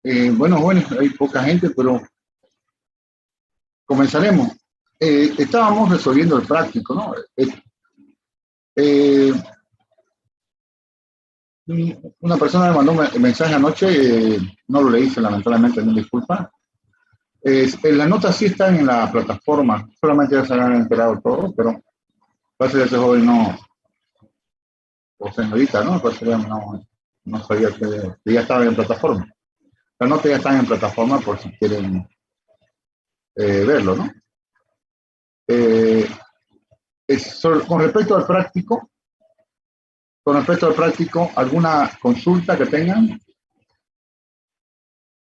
Bueno, hay poca gente, pero comenzaremos. Estábamos resolviendo el práctico, ¿no? Eh, una persona me mandó un mensaje anoche, no lo leí, lamentablemente, me disculpa. Las notas sí están en la plataforma, solamente ya se han enterado todos, pero parece que ese joven no, o señorita, ¿no? Parece que no sabía que ya estaba en plataforma. Las notas ya están en plataforma por si quieren verlo, ¿no? Eh, con respecto al práctico, ¿alguna consulta que tengan?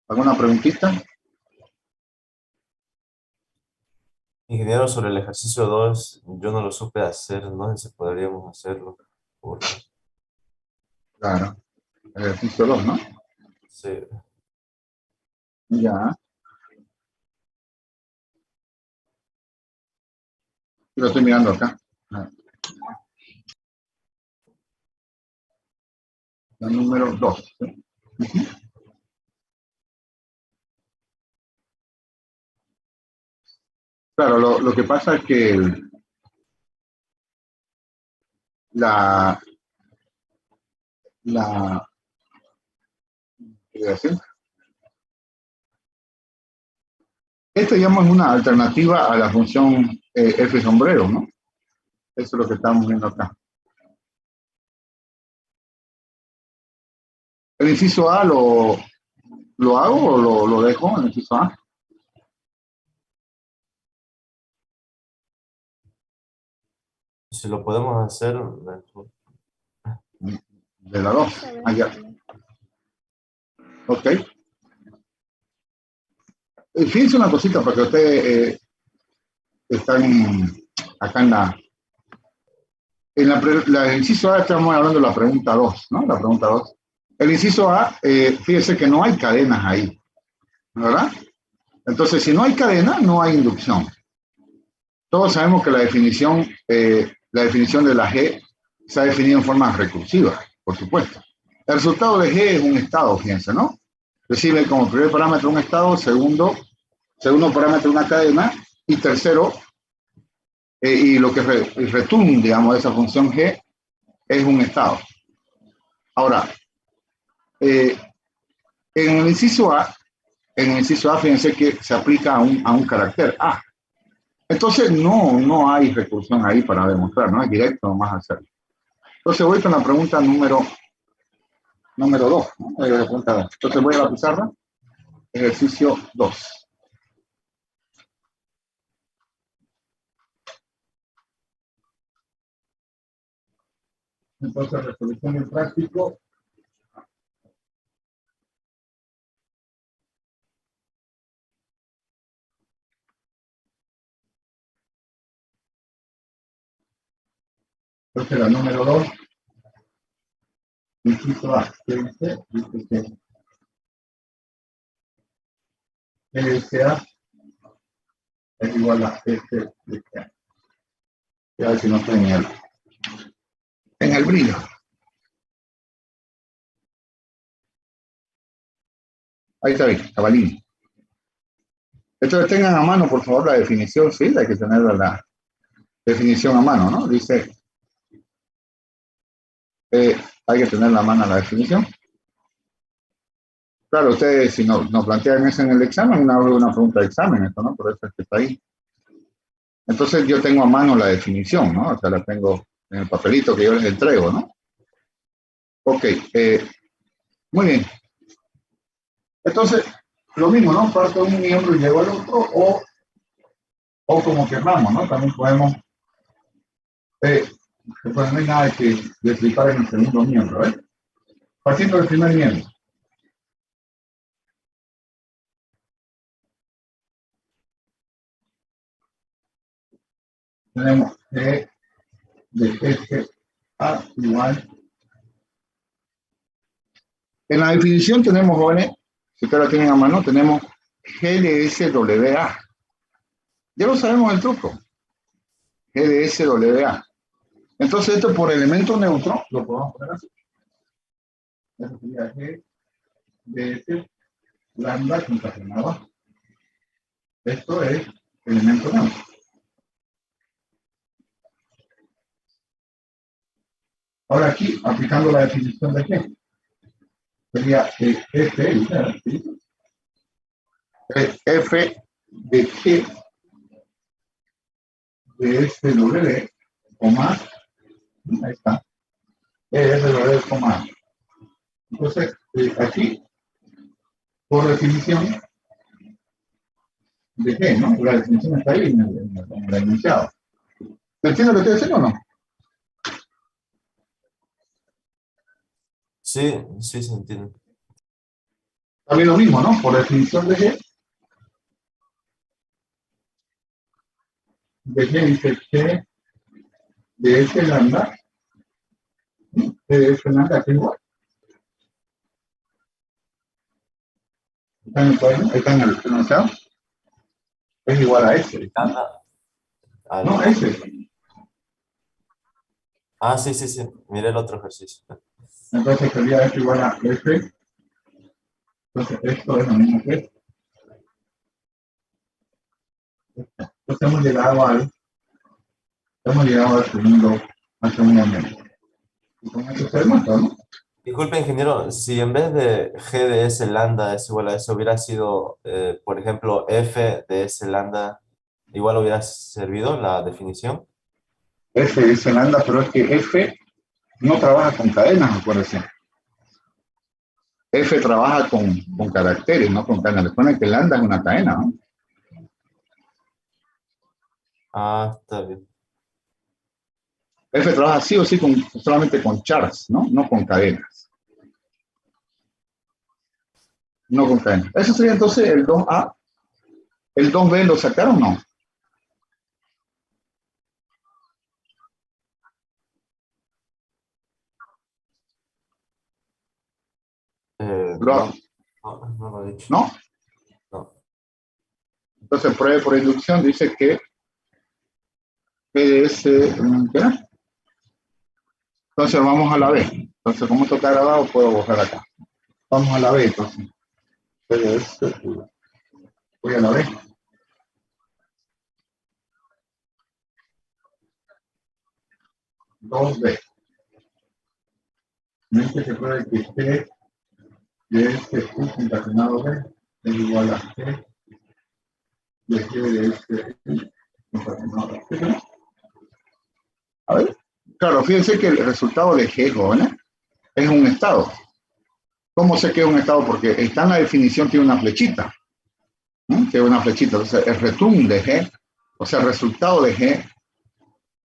¿Alguna preguntita? Ingeniero, sobre el ejercicio 2 yo no lo supe hacer, no sé si podríamos hacerlo. Porfa. Claro, ejercicio 2, ¿no? Sí. Ya, lo estoy mirando acá. La número 2. ¿Sí? Claro, lo que pasa es que la, la, esto digamos es una alternativa a la función F sombrero, ¿no? Eso es lo que estamos viendo acá. ¿El inciso A lo hago o lo dejo en el inciso A? Si lo podemos hacer, mejor. De la 2. Allá. Ok. Fíjense una cosita para que ustedes están acá en la inciso A estamos hablando de la pregunta 2, ¿no? La pregunta 2. El inciso A, fíjese que no hay cadenas ahí, ¿verdad? Entonces, si no hay cadena, no hay inducción. Todos sabemos que la definición de la G se ha definido en forma recursiva, por supuesto. El resultado de G es un estado, fíjense, ¿no? Recibe como primer parámetro un estado, segundo parámetro una cadena, y tercero, y lo que retumbe, digamos, de esa función G es un estado. Ahora, eh, en el inciso A, fíjense que se aplica a un carácter A. Entonces, no hay recursión ahí para demostrar, no es directo nomás hacerlo. Entonces, voy con la pregunta número 2. ¿No? Entonces, voy a la pizarra, ejercicio 2. Entonces, resolución en práctico. Entonces, la número 2, inciso A, dice que LSA es igual a SLA. A ver si no estoy en el brillo. Ahí está bien, cabalín. Entonces tengan a mano, por favor, la definición, sí, hay que tener la definición a mano, ¿no? Dice, hay que tener a mano la definición. Claro, ustedes si nos plantean eso en el examen, una pregunta de examen, esto, ¿no? Por eso es que está ahí. Entonces yo tengo a mano la definición, ¿no? O sea, la tengo en el papelito que yo les entrego, ¿no? Ok, muy bien. Entonces, lo mismo, ¿no? Parto de un miembro y llego al otro, o como querramos, ¿no? También podemos, pues no hay nada que explicar en el segundo miembro, ¿eh? Partiendo del primer miembro. Tenemos G de F A igual. En la definición tenemos, jóvenes, si ustedes la tienen a mano, tenemos G de SWA. Ya lo sabemos el truco. G de SWA. Entonces, esto por elemento neutro lo podemos poner así. Eso sería G de S lambda concatenado A. Esto es elemento neutro. Ahora aquí, aplicando la definición de G, sería F, F de G de SW, coma, ahí está, SW, coma. Entonces, aquí, por definición de G, ¿no? La definición está ahí en el enunciado. ¿Se entiende lo que estoy diciendo o no? Sí, sí se entiende. También lo mismo, ¿no? Por definición de G dice G de S lambda, de S lambda, que igual. ¿Está en el cuadro? Ahí está en el enunciado. Es igual a S. Lambda No, al... S. Ah, sí, sí, sí. Mira el otro ejercicio. Entonces sería esto igual a F. Entonces esto es lo mismo que esto. Entonces hemos llegado al segundo momento. Y con eso se demuestra, ¿no? Disculpe, ingeniero, si en vez de G de S lambda es igual a eso, hubiera sido, por ejemplo, F de S lambda, igual hubiera servido la definición. F es lambda, pero es que F no trabaja con cadenas, acuérdense. F trabaja con caracteres, no con cadenas. Recuerden que lambda es una cadena, ¿no? Ah, está bien. F trabaja sí o sí solamente con chars, ¿no? No con cadenas. No con cadenas. Eso sería entonces el 2A. ¿El 2B lo sacaron o no? No, no, no lo he dicho. ¿No? No. Entonces, prueba por inducción dice que PDS, ¿qué era? Entonces vamos a la B. Entonces, como esto está grabado, puedo borrar acá. Vamos a la B, entonces. PDS, voy a la B. Dos B. Me dice que puede que G de este Q concatenado B es igual a G de G de este I concatenado B. A ver. Claro, fíjense que el resultado de G, jóvenes, es un estado. ¿Cómo sé que es un estado? Porque está en la definición, tiene una flechita. ¿No? Tiene una flechita. Entonces, el return de G, o sea, el resultado de G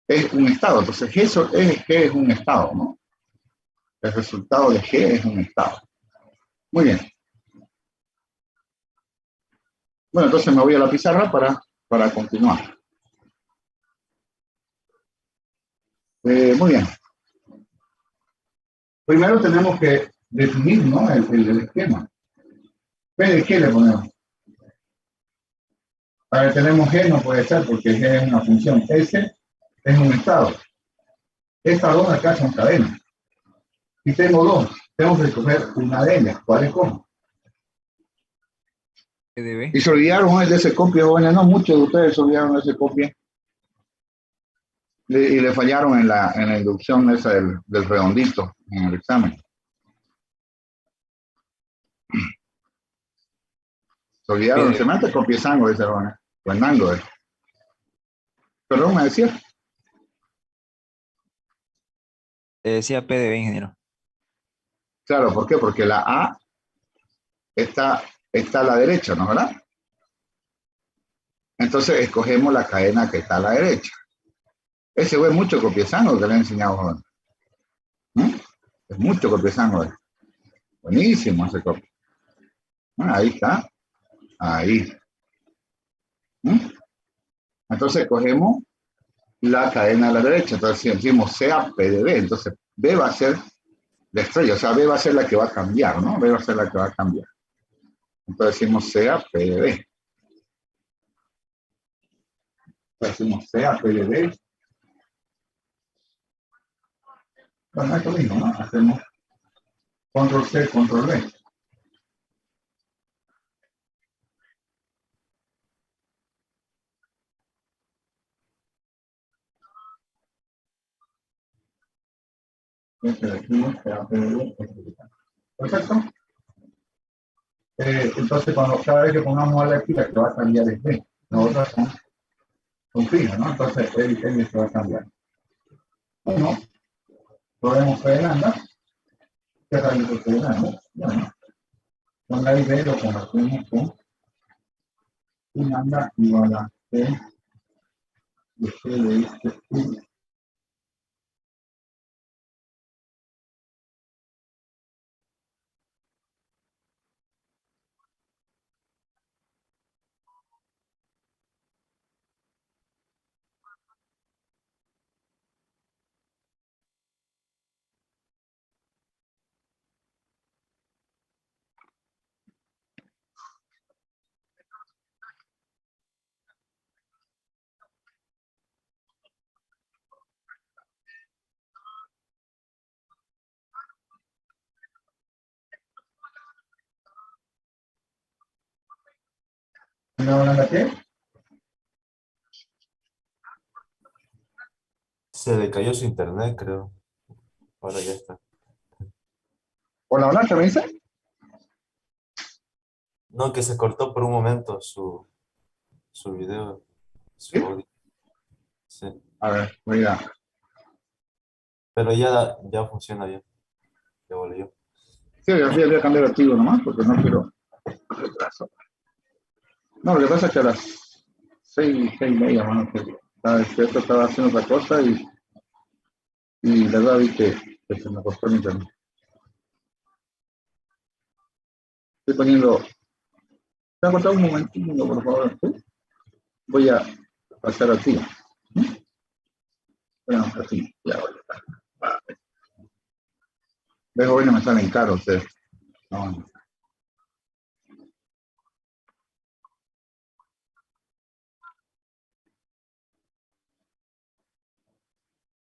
es un estado. Entonces, G es un estado, ¿no? El resultado de G es un estado. Muy bien. Bueno, entonces me voy a la pizarra para continuar. Muy bien. Primero tenemos que definir, ¿no? el esquema. P de G le ponemos. Para que tenemos G no puede ser porque G es una función. S es un estado. Estas dos acá son cadenas. Y tengo dos. Tengo que escoger una de ellas. ¿Cuál es cómo? Y se olvidaron de ese copia, jóvenes. No, muchos de ustedes se olvidaron de ese copia. Y le fallaron en la inducción esa del redondito en el examen. Se olvidaron, se mete copiezango ese, jóvenes. Fernando, perdón, me decía. Decía PDB, ingeniero. Claro, ¿por qué? Porque la A está a la derecha, ¿no? ¿Verdad? Entonces escogemos la cadena que está a la derecha. Ese fue mucho copiezango que le he enseñado a jóvenes. Es mucho copiezango. Buenísimo ese copia. Ahí está. Ahí. Entonces cogemos la cadena a la derecha. Entonces si decimos sea P de B, entonces B va a ser la estrella, o sea, B va a ser la que va a cambiar, ¿no? B va a ser la que va a cambiar. Entonces decimos sea P de B. Entonces decimos sea P de B. Bueno, es lo mismo, ¿no? Hacemos control C, control V. Este de aquí será P de U, este de acá. Perfecto. Entonces, cada vez que pongamos a la aquí, la que va a cambiar es B. Las otras son fijas, ¿no? Entonces, él se va a cambiar. Uno, podemos P de lambda. ¿Qué radio de P de lambda? Bueno, con la ID lo convertimos con un lambda igual a P de G de este U. ¿No lambda qué? Se le cayó su internet, creo. Ahora ya está. ¿Hola, hola, qué me dice? No, que se cortó por un momento su video, su ¿Sí? audio. Sí. A ver, voy a... Pero ya funciona bien. Ya volvió. Sí, voy a cambiar el archivo nomás porque no quiero retraso. No, lo que pasa es que a las 6:30, mano, que estaba despierto, estaba haciendo otra cosa y la verdad vi que se me costó el internet. Estoy poniendo... ¿Te ha cortado un momentito, por favor? ¿Sí? Voy a pasar así. Bueno, así, ya voy a estar. De jóvenes me salen caros ustedes. No.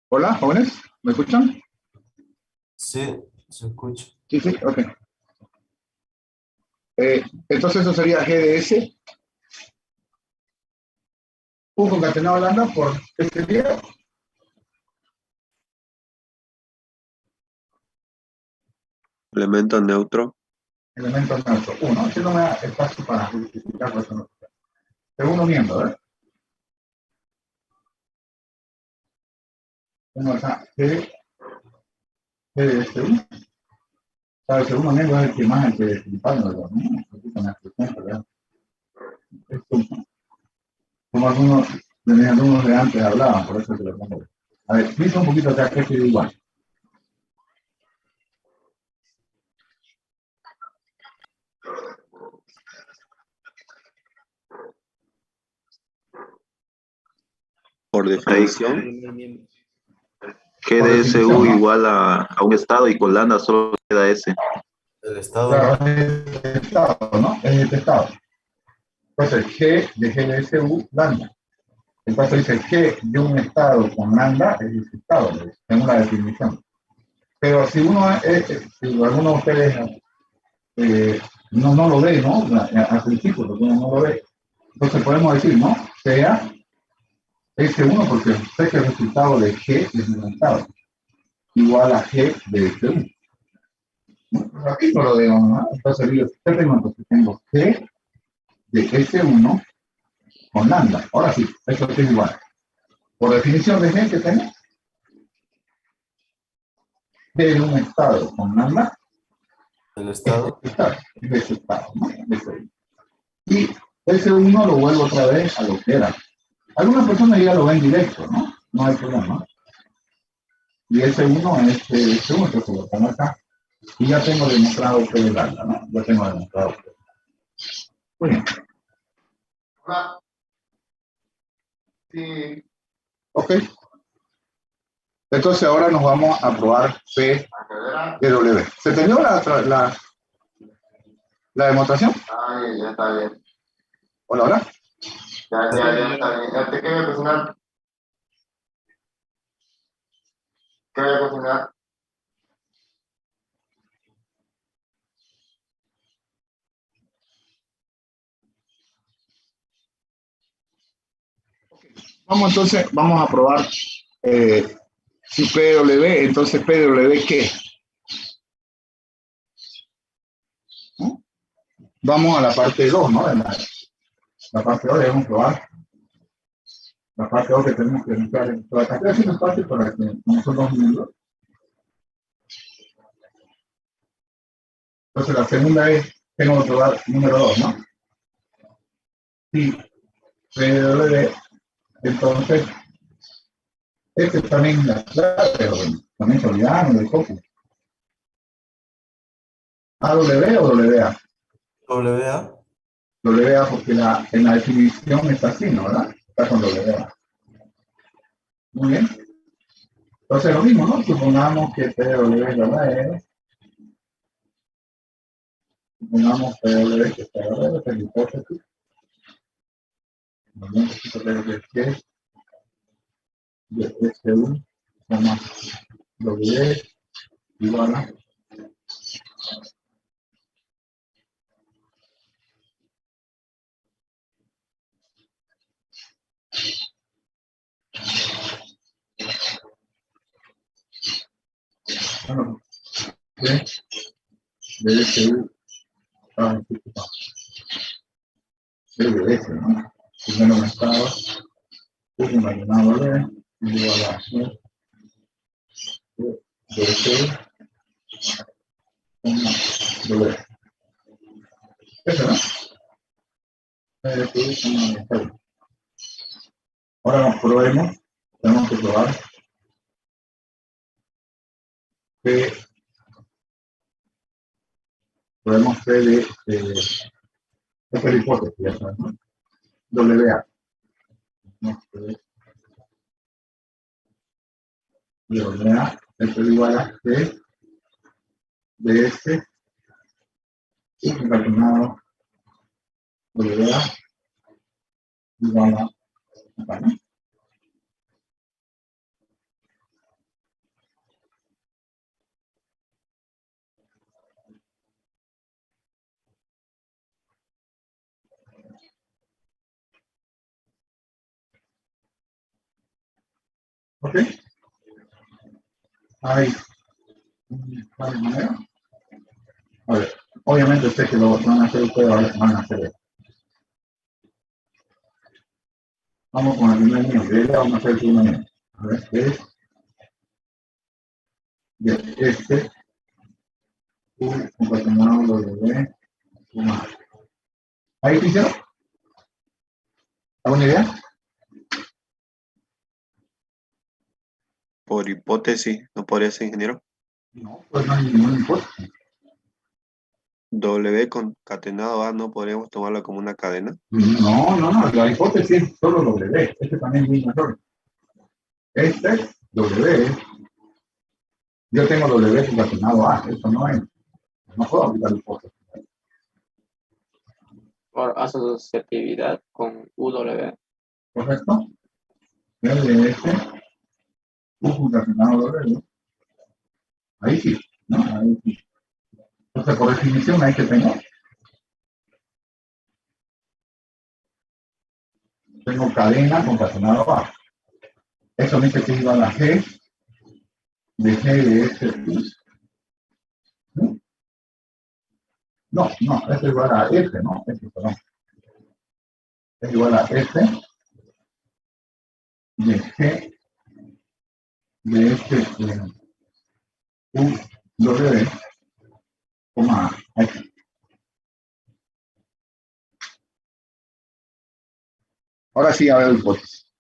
Hola, jóvenes, ¿me escuchan? Sí, se escucha. Sí, sí, ok. Entonces eso sería GDS, U concatenado lambda por este día, Elemento neutro. elemento neutro. Uno, si no me da espacio para justificar por eso no. Segundo miembro, ¿verdad? Uno está GDS1. El segundo miembro es el que más hay que flipar, ¿verdad? Aquí con la expresión, ¿verdad? Como algunos de antes hablaban, por eso se lo pongo. A ver, explica un poquito acá que queda igual. Por definición, Por definición, GDSU ¿no? igual a un estado y con lambda solo queda S. El estado. Claro, es el estado, ¿no? Es el estado. Entonces, G de GDSU, lambda. Entonces dice G de un estado con lambda es ese estado, según la definición. Pero si si alguno de ustedes no lo ve, ¿no? Al principio, porque uno no lo ve. Entonces podemos decir, ¿no? Sea S1, porque sé que el resultado de G es un estado, igual a G de S1. ¿No? Aquí no lo veo, ¿no? Entonces digo, tengo G de S1 con lambda. Ahora sí, esto es igual. Por definición de G que tenemos, de un estado con lambda, El estado. de ese estado, ¿no? Y ese uno lo vuelvo otra vez a lo que era. Algunas personas ya lo ven directo, ¿no? No hay problema. Y ese uno es ese uno, entonces lo pongo acá. Y ya tengo demostrado que es lambda, ¿no? Ya tengo demostrado que es. Muy bien. Sí. Ok. Entonces ahora nos vamos a probar P de W. ¿Se terminó la demostración? Ah, ya está bien. Hola, hola. Ya está bien. ¿Ya te qué voy a cocinar? ¿Qué voy a cocinar? Vamos entonces, vamos a probar Si PW, entonces PW, ¿qué? ¿No? Vamos a la parte 2, ¿no? La parte 2 debemos probar. La parte 2 que tenemos que buscar. La estoy haciendo fácil para que no son 2 minutos. Entonces la segunda es, tengo que probar número 2, ¿no? Si PW, entonces, este también es la clave, pero bueno, también se olvidaron del copy. ¿AW o WA? WA. WA porque en la definición está así, ¿no? ¿Verdad? Está con WA. Muy bien. Entonces lo mismo, ¿no? Supongamos que PW es, supongamos PW que PW es la hipótesis. Muy bien, PW que es de S1, W igual a bueno, de S1 a de S, ¿no? Primero un estado, un imaginado igual a de S1 W. Eso, ¿no? Ahora probemos, tenemos que probar que podemos hacer esta es la hipótesis, ya sabes, ¿no? WA. ¿No? WA es igual a C de S calculado WA igual a acá, ¿no? ¿Ok? Hay varias maneras. A ver, obviamente sé que lo van a hacer ustedes, van a hacer esto. Vamos con el primer nivel, vamos a hacer el segundo nivel. A ver, es de este concatenado W sumado. ¿Ahí te hicieron? ¿Alguna idea? Por hipótesis, ¿no podría ser, ingeniero? No, pues no hay ningún hipótesis. W concatenado A, ¿no podríamos tomarlo como una cadena? No, la hipótesis es solo W, este también es un error. Este es W, yo tengo W concatenado A, eso no es, no puedo aplicar la hipótesis. Por asociatividad con UW. ¿Correcto? LS, U concatenado W, ahí sí, ¿no? Ahí sí. Entonces, por definición, hay que tener. Tengo cadena concatenado A. Eso me dice que iba a la G de G de S. ¿No? No, es igual a F, ¿no? F, perdón. Es igual a F de G de S U W, coma F. Ahora sí, a ver el hipótesis.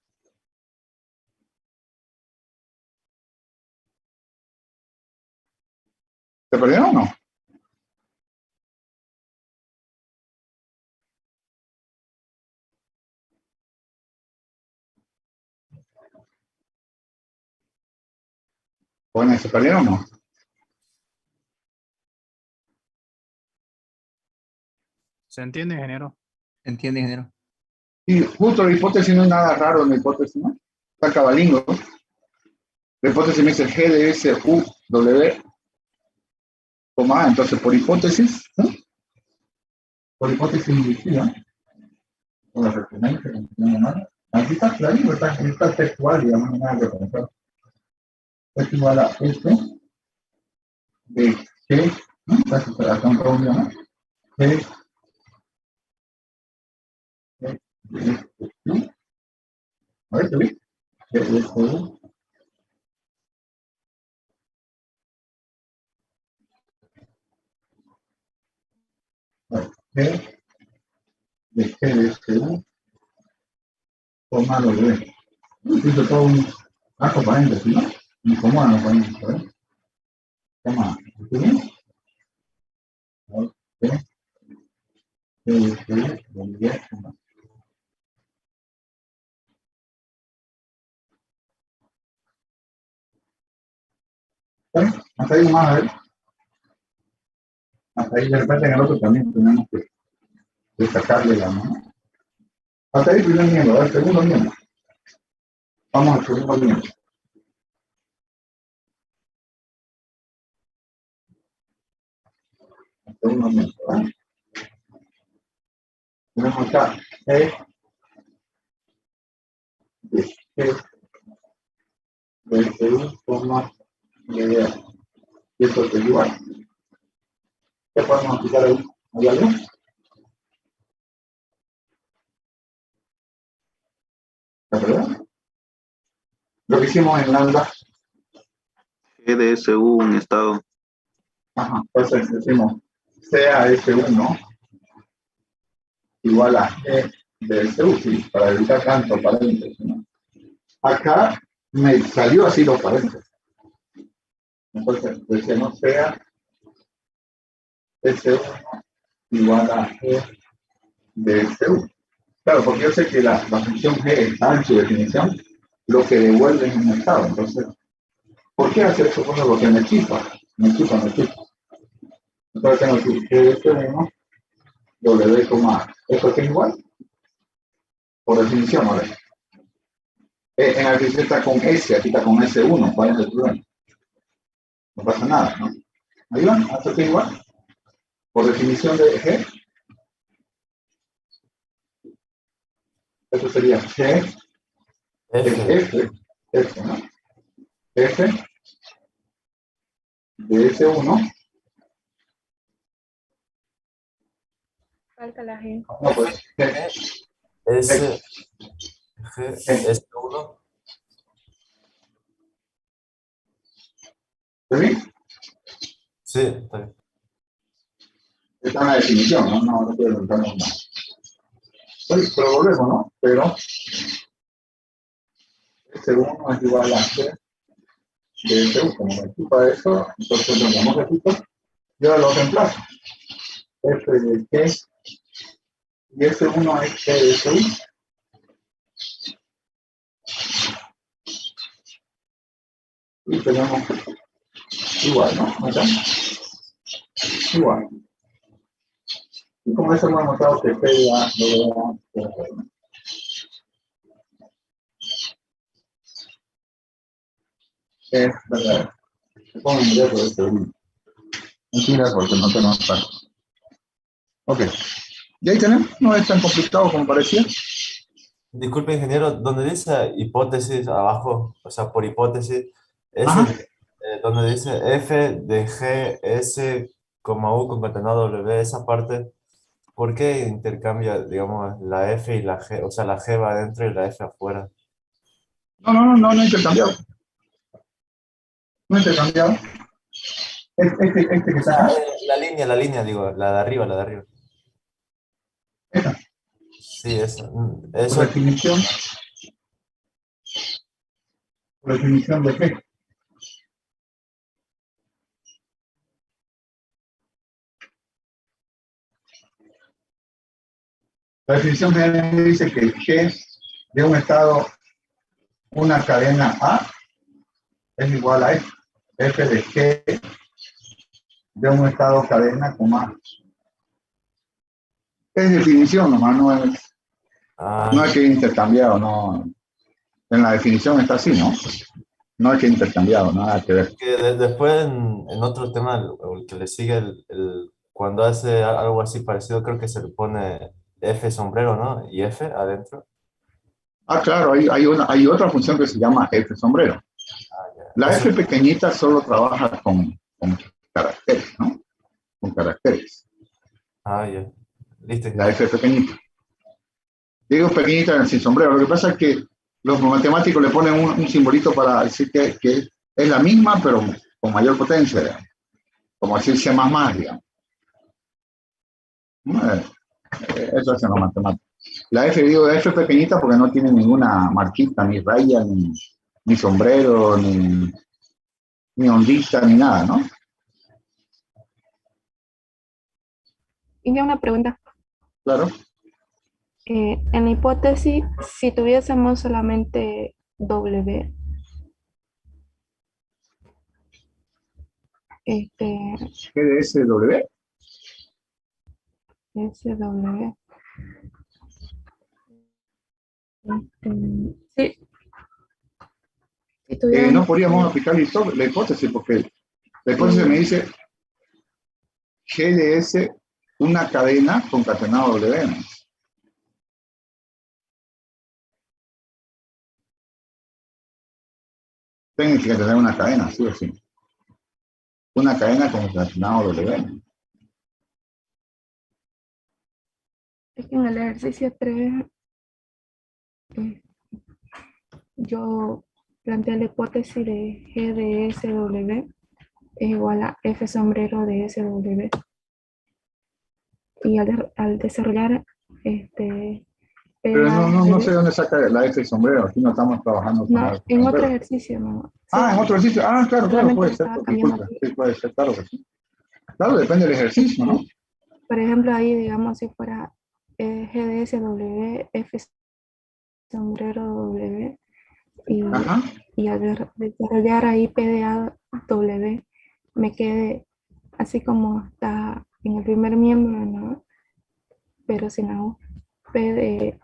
¿Se perdieron o no? Bueno, ¿se perdieron o no? ¿Se entiende, ingeniero? ¿Entiende, ingeniero? Y justo la hipótesis no es nada raro en la hipótesis, ¿no? Está cabalingo. La hipótesis me dice G de S U W, coma A. Entonces, por hipótesis, ¿no? Por hipótesis inductiva, o la recurrencia, como se llama, aquí está clarito, está textual, digamos, no hay nada que pensar. es igual a F de G, ¿no? Casi se la compromiso, ¿no? G de este, ¿no? A ver, ¿te ves? G de este, G de este, formado de, hizo todo un arco paréntesis, ¿no? Incomoda los paréntesis, ¿verdad? Toma, ¿sí? Ok, hasta ahí más, a ver. Hasta ahí de repente en el otro también tenemos que sacarle la mano. Hasta ahí el primer miembro, el segundo miembro. Vamos al segundo miembro. El segundo miembro, ¿vale? Tenemos acá E de G de EU forma de y esto es igual. ¿Qué podemos aplicar ahí? ¿Hay algo? ¿La verdad? Lo que hicimos en lambda. GDSU, un estado. Ajá, entonces decimos CAS1 igual a G de SU, sí, para evitar tanto paréntesis, ¿no? Acá me salió así los paréntesis. Entonces, decimos sea S1 igual a G de SU. Claro, porque yo sé que la función G está en su definición, lo que devuelve es un estado. Entonces, ¿por qué hacer eso? Bueno, porque me chipa. Entonces tengo que G de S1 W, ¿esto es igual? Por definición, a ver. En la definición está con S, aquí está con S1, ¿cuál es el problema? No pasa nada, ¿no? Ahí va, ¿esto es igual? Por definición de G, eso sería G, F. F, ¿no? F de S1, Falta la G. no, pues, G, S, G, S1. ¿sí? Sí, está bien. Está en la definición, ¿no? No puedo preguntarnos nada. Oye, pero volvemos, ¿no? Pero S1 es igual a G de S1, como me ocupa eso, entonces lo llamamos repito, yo lo reemplazo. F de G y S1 es G de S1. Y tenemos igual, ¿no? ¿Acá? Igual. Y como eso hemos notado que P ya lo veo. Es verdad. Se pone en inglés por este uno. Mentira, porque no tenemos para. Ok. Y ahí tenemos, no es tan complicado como parecía. Disculpe, ingeniero, donde dice hipótesis abajo, o sea, por hipótesis, Ajá. donde dice F de G, S, U concatenado W, esa parte, ¿por qué intercambia, digamos, la F y la G? O sea, la G va adentro y la F afuera. No intercambiado. No intercambiado. Este que está acá. La línea, digo, la de arriba, la de arriba. Esta. Sí, esa. Por Eso, definición. Por definición de G. La definición general dice que G de un estado, una cadena A, es igual a F. F de G de un estado cadena con A. Es definición nomás, no hay que intercambiado, no. En la definición está así, ¿no? No hay que intercambiado, nada que ver. que después en otro tema, el que le sigue, cuando hace algo así parecido, creo que se le pone F sombrero, ¿no? Y F adentro. Ah, claro, hay otra función que se llama F sombrero. La Eso- F pequeñita solo trabaja con caracteres, ¿no? Con caracteres. Ah, ya. Listo, La ingeniero. F pequeñita. Digo pequeñita sin sombrero. Lo que pasa es que los matemáticos le ponen un simbolito para decir que es la misma, pero con mayor potencia, digamos. Como decir C++, digamos. Eso hacen los matemáticos. La F, digo F pequeñita porque no tiene ninguna marquita, ni raya, ni sombrero, ni ondita, ni nada, ¿no? Y ya una pregunta. Claro. En la hipótesis, si tuviésemos solamente W, GDSW. SW, sí, si No tuviéramos, podríamos aplicar la hipótesis porque la hipótesis me dice GDS, una cadena concatenada W. ¿No? Tiene que tener una cadena, sí o sí. Una cadena concatenada W. es que en el ejercicio 3 yo planteé la hipótesis de G de SW es igual a F sombrero de SW. Y al desarrollar Pero no PAW, sé dónde saca la F sombrero. Aquí no estamos trabajando con la no, F en otro sombrero. ejercicio, no. Ah, en otro ejercicio. Ah, claro, Solamente puede le ser. estaba cambiando. Disculpe. Sí, puede ser, claro que sí. Claro, depende del ejercicio, ¿no? Por ejemplo, ahí, digamos, si fuera GDSW, F sombrero W, Ajá. y al desarrollar ahí PDAW, me quede así como está en el primer miembro, ¿no? Pero sin la U. GDS,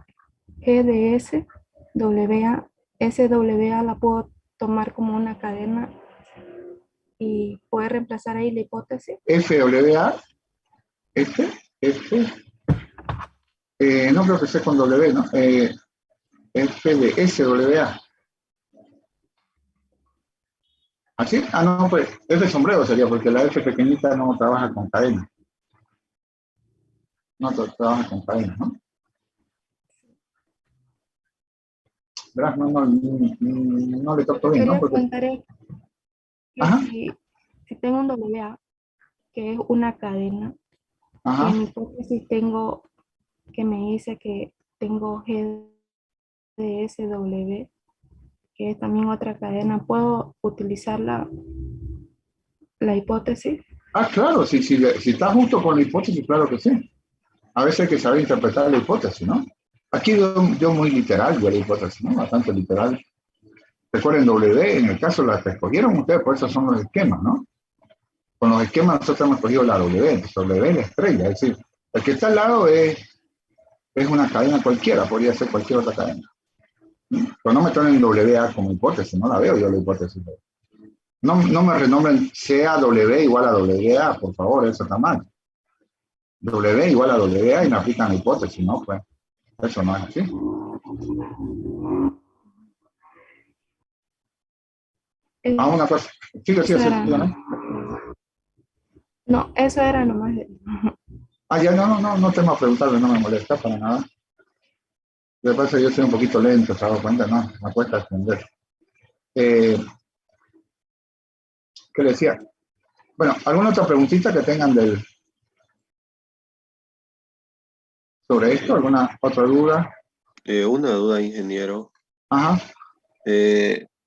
WA, SWA la puedo tomar como una cadena y poder reemplazar ahí la hipótesis. FWA, F. No creo que sea con W, ¿no? F de SWA. ¿Así? Ah, no, pues F sombrero sería, porque la F pequeñita no trabaja con cadena. No trabaja con cadena, ¿no? Verás, no le Lo toco que bien, ¿no? quería Porque, comentar es que ajá, si tengo un WA, que es una cadena, y ajá. en mi hipótesis tengo que me dice que tengo GDSW, que es también otra cadena, ¿puedo utilizar la hipótesis? Ah, claro, si está justo con la hipótesis, claro que sí. A veces hay que saber interpretar la hipótesis, ¿no? Aquí yo muy literal, yo la hipótesis, ¿no? Bastante literal. Recuerden W, en el caso la que escogieron ustedes, por eso son los esquemas, ¿no? Con los esquemas nosotros hemos escogido la W, entonces W es la estrella, es decir, el que está al lado es una cadena cualquiera, podría ser cualquier otra cadena. Pero no me traen WA como hipótesis, no la veo yo la hipótesis. No me renombren CAW igual a WA, por favor, eso está mal. W igual a WA y me aplican la hipótesis, ¿no? Pues eso no es así. Ah, una cosa. Sí, Eso era, dígame. no, eso era nomás. Ah, ya, no tema preguntarle, no me molesta para nada. Lo que pasa es que yo soy un poquito lento, ¿se ha dado cuenta? No, me cuesta entender. ¿Qué le decía? Bueno, ¿alguna otra preguntita que tengan sobre esto? ¿Alguna otra duda? Una duda, ingeniero. Ajá.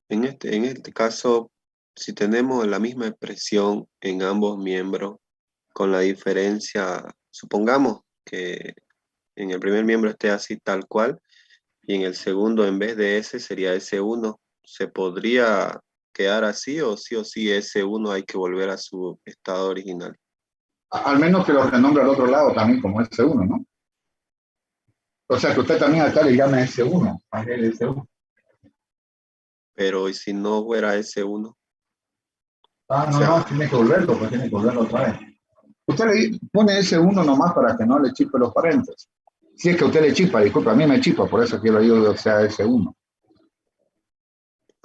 En este caso, si tenemos la misma expresión en ambos miembros, con la diferencia, supongamos que en el primer miembro esté así tal cual, y en el segundo en vez de S sería S1, ¿se podría quedar así o sí S1 hay que volver a su estado original? Al menos que lo renombre al otro lado también como S1, ¿no? O sea, que usted también acá le llame S1. A él S1. Pero ¿y si no fuera S1? Ah, O sea, tiene que volverlo, pues tiene que volverlo otra vez. Usted le pone S1 nomás para que no le chipe los paréntesis. Si es que usted le chipa, disculpa, a mí me chipa, por eso quiero yo que sea S1.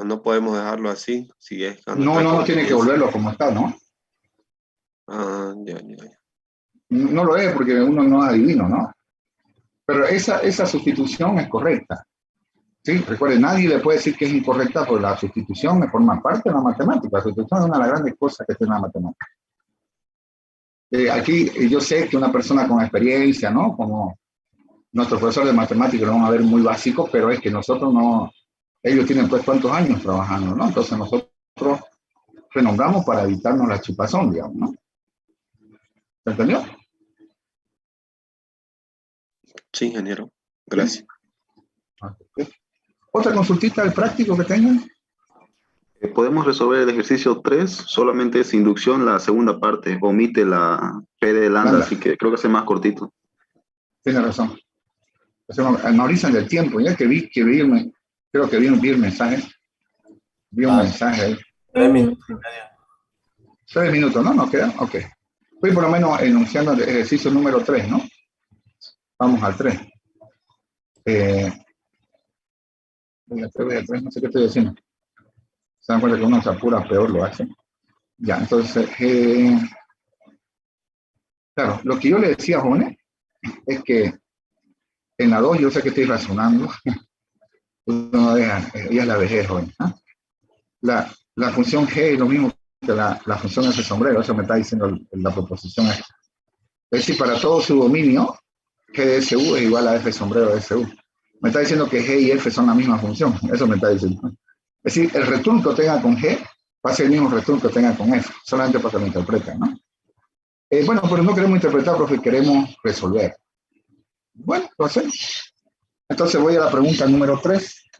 No podemos dejarlo así, si es cuando No, está no, no como tiene que comienza. volverlo como está, ¿no? Ah, ya. No lo es porque uno no es adivino, ¿no? Pero esa sustitución es correcta. Sí, recuerden, nadie le puede decir que es incorrecta porque la sustitución forma parte de la matemática. La sustitución es una de las grandes cosas que tiene la matemática. Aquí yo sé que una persona con experiencia, ¿no? Como nuestro profesor de matemáticas lo vamos a ver muy básico, pero es que nosotros no, ellos tienen pues cuántos años trabajando, ¿no? Entonces nosotros renombramos para evitarnos la chupazón, digamos, ¿no? ¿Se entendió? Sí, ingeniero. Gracias. Ok. ¿Otra consultita del práctico que tengan? Podemos resolver el ejercicio 3, solamente es inducción, la segunda parte, omite la P de lambda, Lambda. así que creo que es más cortito. Tiene razón. Analizan del tiempo, ya que creo que vi el mensaje. Vi un mensaje ahí. 3 minutos. 3 minutos, ¿no? ¿Nos quedan? Ok. Fui por lo menos enunciando el ejercicio número 3, ¿no? Vamos al 3. Voy al 3, no sé qué estoy diciendo. Se dan cuenta que uno se apura, peor lo hace. Ya, entonces, claro, lo que yo le decía a Jone es que en la 2 yo sé que estoy razonando. No deja, ella es la vejez, joven. ¿Ah? La función G es lo mismo que la función F sombrero, eso me está diciendo la proposición esta. Es decir, para todo su dominio, G de SU es igual a F sombrero de SU. Me está diciendo que G y F son la misma función, eso me está diciendo. Es decir, el return que tenga con G va a ser el mismo return que tenga con F, solamente para que lo interpreten, ¿no? Bueno, pero no queremos interpretar, profe, queremos resolver. Bueno, lo hacemos. Entonces voy a la pregunta número 3,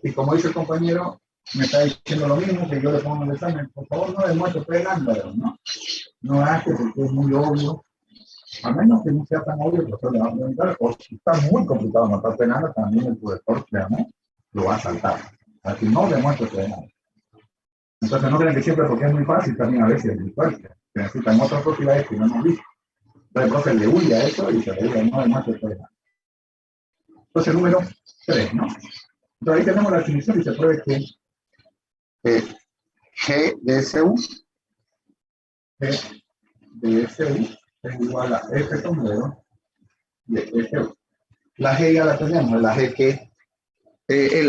y como dice el compañero, me está diciendo lo mismo que yo le pongo en el examen. Por favor, no demuestre P lambda, ¿no? No hace porque es muy obvio. A menos que no sea tan obvio, el profesor le va a preguntar, o si está muy complicado notar P lambda, también el profesor, créanme, lo va a saltar. O sea, si no demuestre P lambda. Entonces no creen que siempre porque es muy fácil, también a veces es muy fuerte. Se necesitan otras propiedades que no hemos visto. Entonces el profe le huye a eso y se le dice, no demuestre P lambda. Entonces número 3, ¿no? Entonces ahí tenemos la definición y se pruebe que G de SU, G de SU es igual a F sombrero de SU. La G ya la tenemos, es la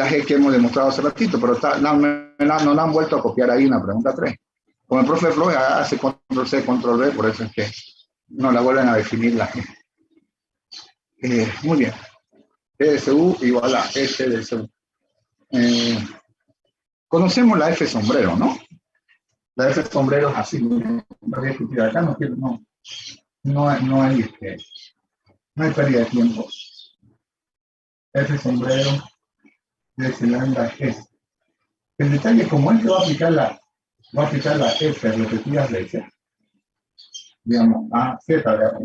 G que hemos demostrado hace ratito, pero no la han vuelto a copiar ahí en la pregunta 3. Como el profe Floyd hace control C, control V, por eso es que no la vuelven a definir la G. Muy bien. G de SU igual a F de SU. Conocemos la F sombrero, ¿no? La F sombrero es así. No voy a discutir acá, no hay pérdida de tiempo. F sombrero de lambda G. El detalle, como es que va a aplicar la F repetidas veces, digamos, a Z,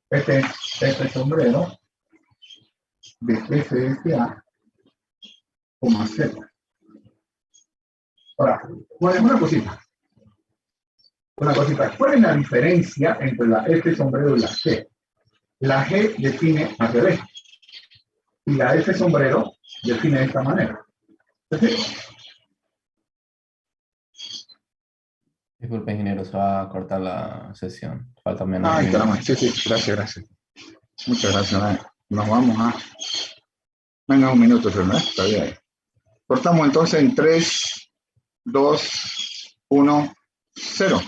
este F sombrero de FFA, Z. Ahora, una cosita. ¿Cuál es la diferencia entre la F sombrero y la G? La G define al revés y la F sombrero define de esta manera. Entonces, Disculpe, ingeniero, se va a cortar la sesión. Falta menos de ay, un caramba, minuto. sí, gracias. Muchas gracias. Nos vamos a menos de un minuto, ¿verdad? Está bien. Cortamos entonces en 3, 2, 1, 0.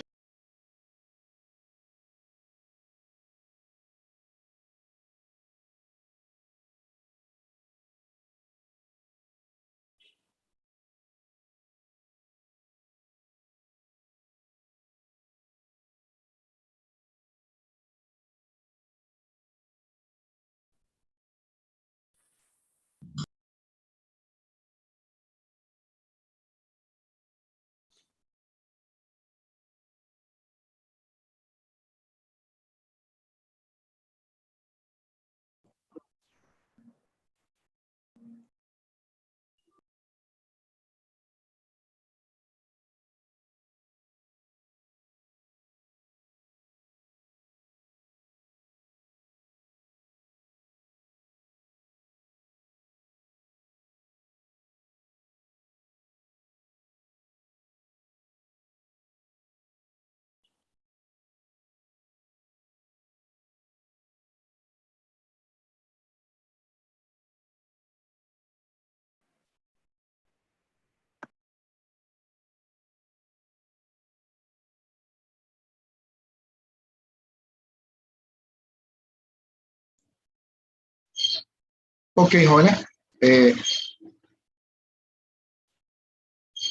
Ok, jóvenes.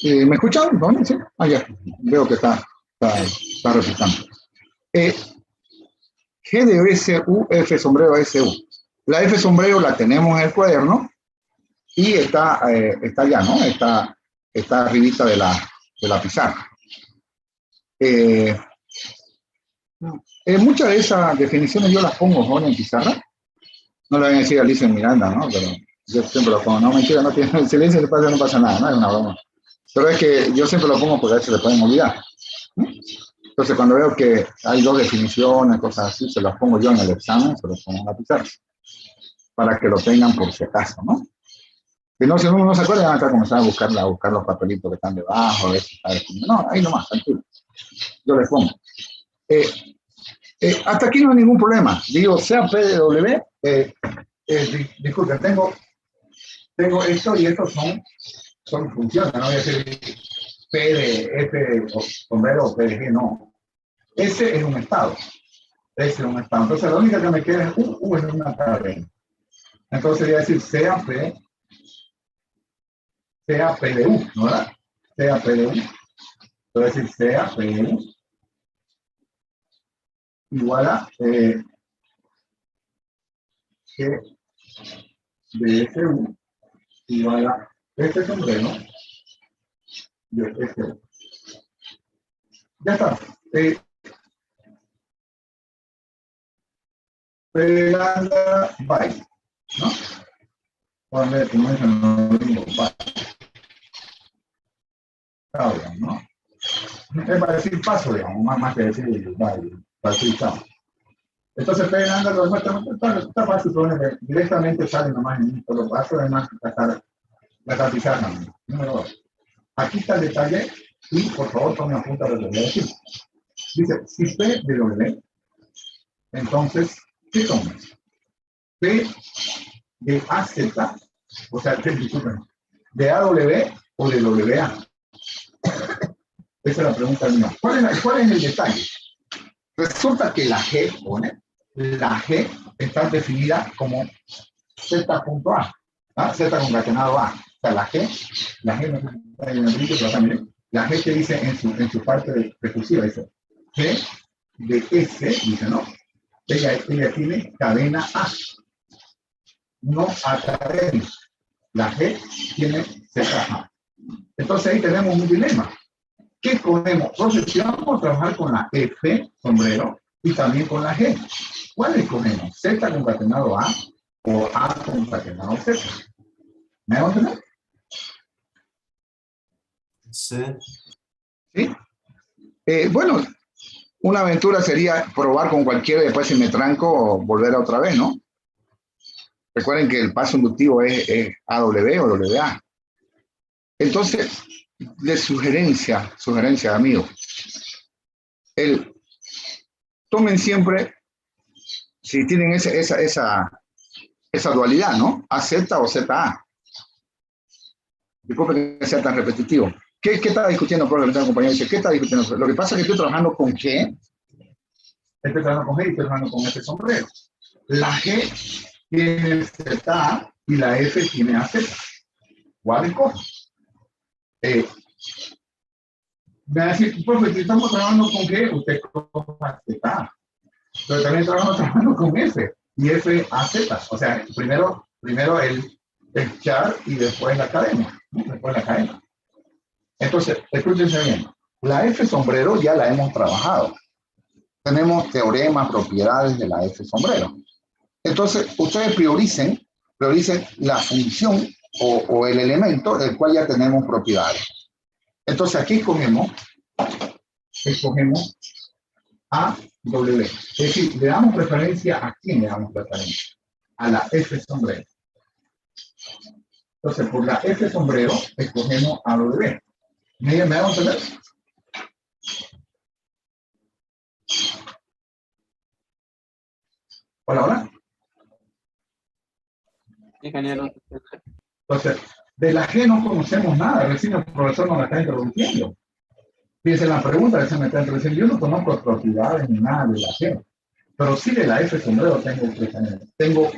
¿Me escuchan? ¿Jóvenes? ¿Sí? Ah, ya. Veo que está resultando. G de SU, F sombrero SU. La F sombrero la tenemos en el cuaderno y está allá, ¿no? Está arribita de la pizarra. Muchas de esas definiciones yo las pongo, jóvenes, en pizarra. No le van a decir a Alicia Miranda, ¿no? Pero yo siempre lo pongo. No, mentira, no tiene el silencio, no pasa nada, no es una broma. Pero es que yo siempre lo pongo porque a veces se le pueden olvidar. Entonces, cuando veo que hay dos definiciones, cosas así, se las pongo yo en el examen, se los pongo en la pizarra. Para que lo tengan por si acaso, ¿no? Si no, si uno no se acuerda, van a estar comenzando a buscar los papelitos que están debajo, a ver si está definido. No, ahí nomás, tranquilo. Yo les pongo. Hasta aquí no hay ningún problema. Digo, sea P de W, disculpen, tengo esto y estos son funciones, no voy a decir P de F o sombrero o P de G, no. Ese es un estado. Ese es un estado. Entonces, la única que me queda es U es una cadena. Entonces, voy a decir sea P de U, ¿no? ¿Verdad? Sea P de U. Voy a decir sea P de U igual a G de SU igual a este sombrero de SU. Ya está. Lambda by, ¿no? Cuando le ponemos el nombre by. ¿No? Es para decir paso, digamos, más que decir by, para decir chao. Entonces, P lambda lo demuestra, está fácil, directamente sale nomás en un solo paso, además la pizarra. Número 2. Aquí está el detalle y por favor tome apunta de lo que voy a decir. Dice, si P de W, entonces, ¿qué toma? P de AZ, o sea, disculpen, de AW o de WA. Esa es la pregunta mía. ¿Cuál es el detalle? Resulta que la G está definida como Z.A, ¿ah? Z concatenado A. O sea, la G no en el brillo, pero también, la G que dice en su parte recursiva, dice G de S, dice, ¿no? Ella tiene cadena A, no A cadena. La G tiene ZA. Entonces ahí tenemos un dilema. ¿Qué escogemos? Entonces, si vamos a trabajar con la F, sombrero, y también con la G, ¿cuál escogemos? ¿Z concatenado A o A concatenado Z? ¿Me van a entender? Sí. ¿Sí? Bueno, una aventura sería probar con cualquiera y después si me tranco o volver a otra vez, ¿no? Recuerden que el paso inductivo es AW o WA. Entonces, de sugerencia, amigos, tomen siempre, si tienen esa dualidad, ¿no? AZ o ZA. Disculpen que sea tan repetitivo. ¿Qué está discutiendo, por ejemplo, el compañero? Dice, ¿qué está discutiendo? Lo que pasa es que estoy trabajando con G, estoy trabajando con G y estoy trabajando con este sombrero. La G tiene ZA y la F tiene AZ. ¿Cuál escojo? Me va a decir, profe, si estamos trabajando con G, usted coja ZA. Pero también trabajando con F y F a Z. O sea, primero el char y después la cadena. ¿No? Después la cadena. Entonces, escúchense bien. La F sombrero ya la hemos trabajado. Tenemos teoremas, propiedades de la F sombrero. Entonces, ustedes prioricen la función o el elemento del cual ya tenemos propiedades. Entonces, aquí escogemos A, W. Es decir, le damos preferencia, ¿a quién le damos preferencia? A la F sombrero. Entonces, por la F sombrero, escogemos a W. ¿Me hago entender? Hola, hola. Ingeniero. Entonces, de la G no conocemos nada, recién el profesor nos la está introduciendo. Fíjense la pregunta, recién me está introduciendo. Yo no conozco propiedades ni nada de la G, pero sí de la F sombrero tengo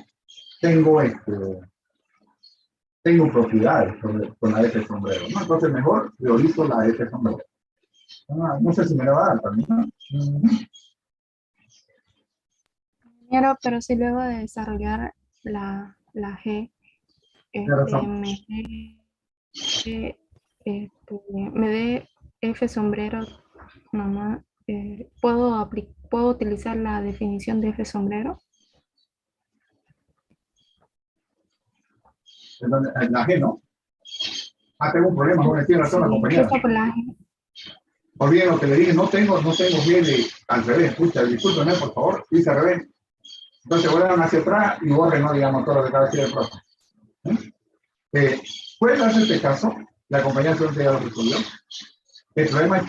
tengo propiedades con la F sombrero, ¿no? Entonces mejor priorizo la F sombrero. No sé si me la va a dar también, ¿no? Pero si luego de desarrollar la G, me dé F sombrero nomás, ¿puedo utilizar la definición de F sombrero? En la G, ¿no? Tengo un problema, no tiene razón la compañera. Empieza por la G. Olviden lo que le dije, no tengo G al revés. Escucha, discúlpenme, por favor, dice al revés. Entonces vuelvan hacia atrás y borren, no digamos todo lo que acaba de decir el profe. Puede darse este caso, la compañía suerte ya lo resolvió. El problema es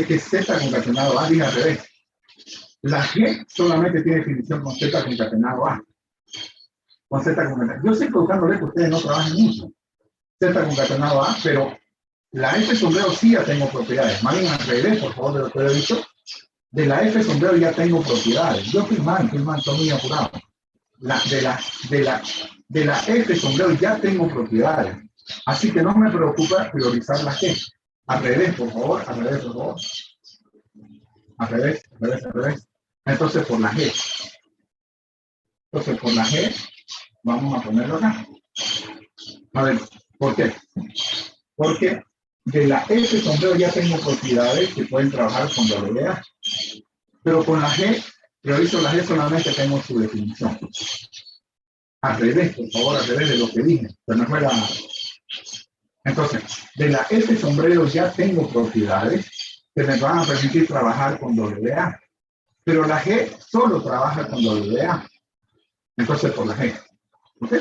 que Z concatenado A, dije al revés. La G solamente tiene definición con Z concatenado A. Con Z concatenado. Yo estoy colocándole que ustedes no trabajen mucho. Z concatenado A, pero la F sombrero sí ya tengo propiedades. Más bien al revés, por favor, de lo que he dicho. De la F sombrero ya tengo propiedades. Yo estoy mal, estoy muy apurado. De la F sombrero ya tengo propiedades. Así que no me preocupa priorizar la G. Al revés, por favor, al revés, por favor. Al revés, al revés, al revés. Entonces por la G. Entonces por la G, vamos a ponerlo acá. A ver, ¿por qué? Porque de la F sombrero ya tengo propiedades que pueden trabajar con AA. Pero con la G, priorizo la G, solamente tengo su definición. Al revés, por favor, al revés de lo que dije. Se me fue la... Entonces, de la F sombrero ya tengo propiedades que me van a permitir trabajar con AA. Pero la G solo trabaja con AA. Entonces, por la G. ¿Ok?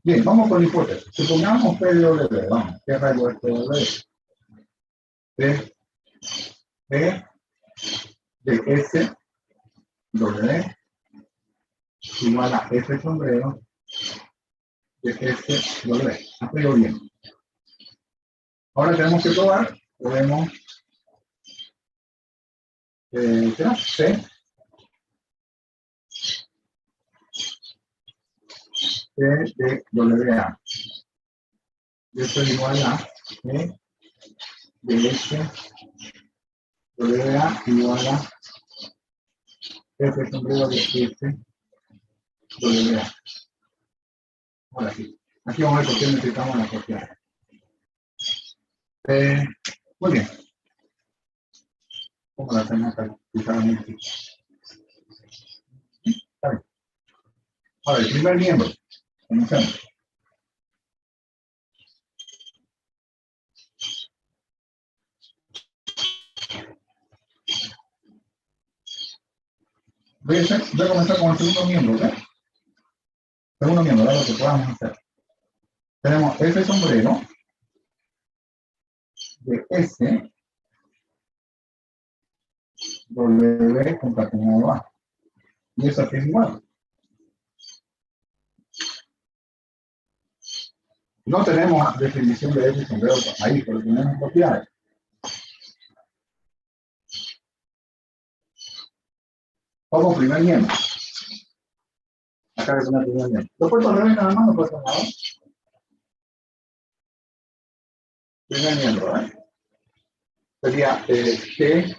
Bien, vamos con la hipótesis. Supongamos PW, vamos. ¿Qué rayo es PW? P de S, W, igual a F sombrero de S, W. Hasta ahí bien. Ahora tenemos que probar, podemos, C, de WA. Y esto es igual a E de S, WA igual a F sombrero de S, WA. Ahora sí. Aquí vamos a ver por qué necesitamos la propiedad. Muy bien. ¿Cómo la hacemos acá? Está bien. Ahora, el primer miembro. Comencemos. Voy a comenzar con el segundo miembro, ¿ok? Segundo miembro, es lo que podamos hacer. Tenemos F sombrero de S, W concatenado A. Y eso aquí es igual. No tenemos definición de F sombrero ahí, pero tenemos propiedades. Como primer miembro. Acá es una primer miembro. Lo puedo poner nada más, no pasa nada. Primer miembro, ¿eh? Sería G.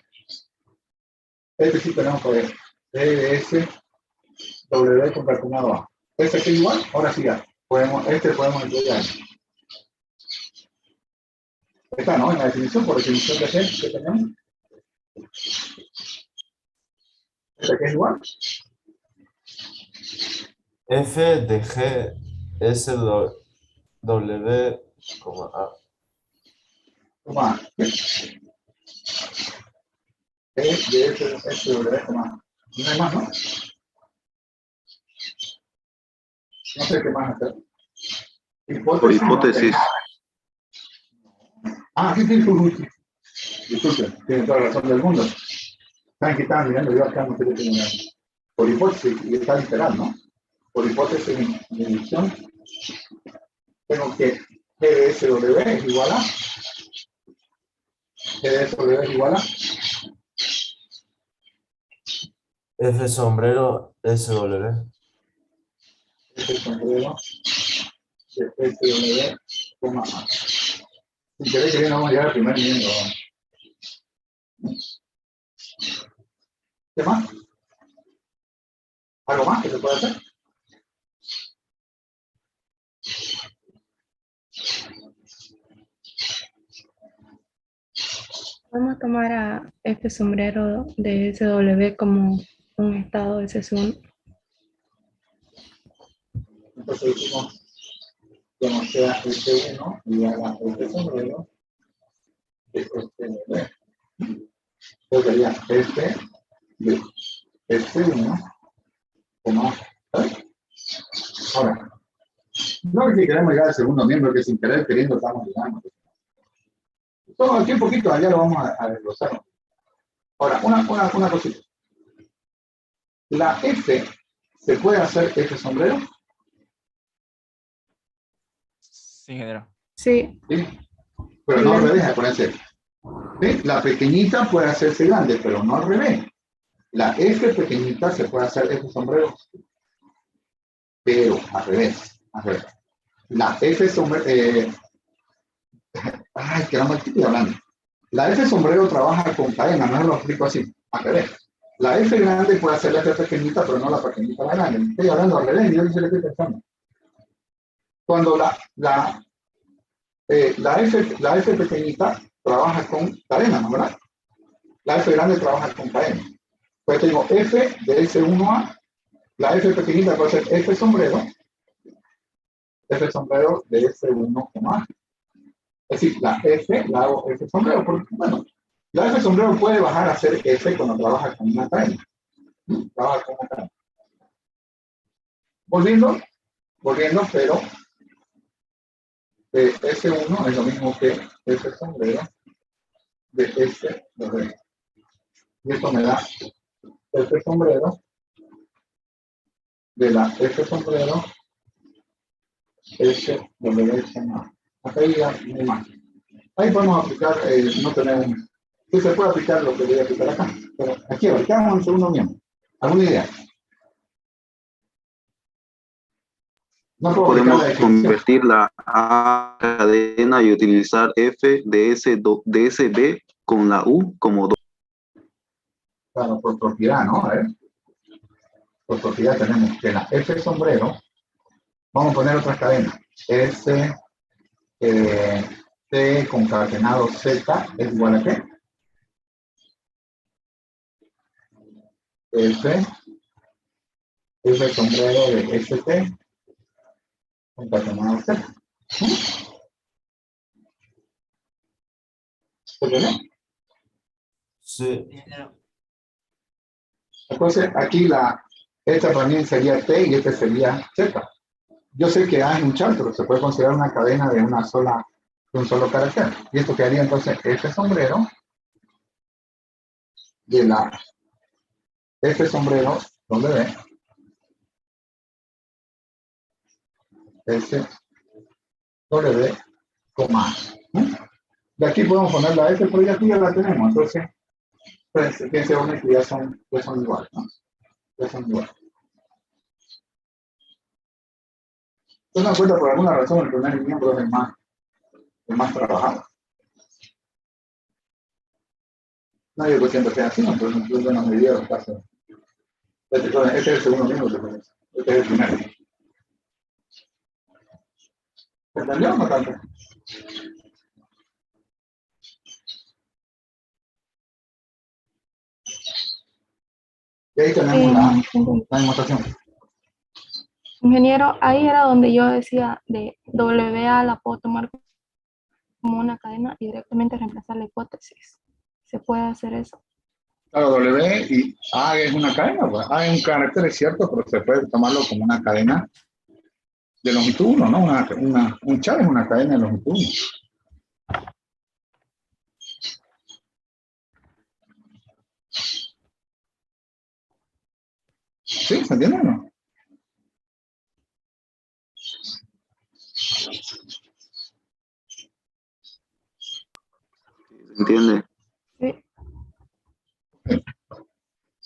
Este sí tenemos poder. E de S, W concatenado A. Este aquí igual, ahora sí ya. Podemos incluir. Está, ¿no? En la definición, por definición de G que tenemos. Este aquí es igual. F de G S W, A. Toma. E de S, W, A. No hay más, ¿no? No sé qué más hacer. Por hipótesis. Sí, disculpe, tiene toda la razón del mundo. Saben que estaban mirando yo acá, no sé qué tengo mirando. Por hipótesis, y está literal, ¿no? Por hipótesis de inducción, tengo que G de SW es igual a G de SW es igual a F sombrero SW. F sombrero de SW, coma A. Sin querer que vamos a llegar al primer miembro. ¿Qué más? ¿Algo más que se puede hacer? Vamos a tomar a este sombrero de SW como un estado de sesión. Entonces decimos que no sea S1 y haga este sombrero de SW. Entonces sería S de S1 como ¿sabes? Ahora, no es que queremos llegar al segundo miembro, que sin querer queriendo estamos llegando. Todo aquí un poquito, allá lo vamos a desglosar. Ahora, una cosita. La F, ¿se puede hacer este sombrero? Sí, ingeniero. Sí, ¿Sí? Pero no al revés, acuérdense. ¿Sí? La pequeñita puede hacerse grande, pero no al revés. La F pequeñita se puede hacer este sombrero, pero al revés. Al revés. La F sombrero... ay, quedamos aquí hablando. La F sombrero trabaja con cadena, no lo explico así, al revés. La F grande puede hacer la F pequeñita, pero no la pequeñita la grande. Estoy hablando al revés, yo no sé lo que estoy pensando. Cuando la F pequeñita trabaja con cadena, ¿no verdad? La F grande trabaja con cadena. Pues tengo F de S1A, la F pequeñita puede ser F sombrero de S1A. Es decir, la F la hago F sombrero, porque, bueno, la F sombrero puede bajar a ser F cuando trabaja con una cadena. Trabaja con una cadena. Volviendo, pero S1 es lo mismo que F sombrero de SW. Y esto me da F sombrero de la F sombrero SW. Acá ya no hay más. Ahí podemos aplicar, no tenemos, sí se puede aplicar lo que voy a aplicar acá. Pero aquí aplicamos un segundo miembro. ¿Alguna idea? No puedo aplicar la Podemos definición. convertir la A cadena y utilizar F de SB con la U como 2. Claro, por propiedad, ¿no? A ver. Por propiedad tenemos que la F sombrero, vamos a poner otras cadenas. S, T concatenado Z es igual a ¿qué? F sombrero de ST concatenado Z. ¿Se entiende? Sí. Entonces, aquí esta también sería T y este sería Z. Yo sé que A es un char, pero se puede considerar una cadena de un solo carácter. Y esto quedaría entonces F sombrero de la F sombrero W S W, coma. De aquí podemos poner la F, pero ya aquí ya la tenemos. Entonces, pues, que se une que ya son iguales, ¿no? Ya son iguales. Entonces, me cuenta por alguna razón el primer miembro es el más trabajado. No, yo siento que es así, ¿no? Pero yo no me dio el caso. Este es el segundo miembro, este es el primero. ¿Se entendió o no tanto? Y ahí tenemos la demostración. ingeniero, ahí era donde yo decía de WA la puedo tomar como una cadena y directamente reemplazar la hipótesis. ¿Se puede hacer eso? Claro, W y A es una cadena, pues. A es un carácter, es cierto, pero se puede tomarlo como una cadena de longitud 1, ¿no? Un char es una cadena de longitud 1. ¿Sí? ¿Se entiende o no? ¿Se entiende? Sí.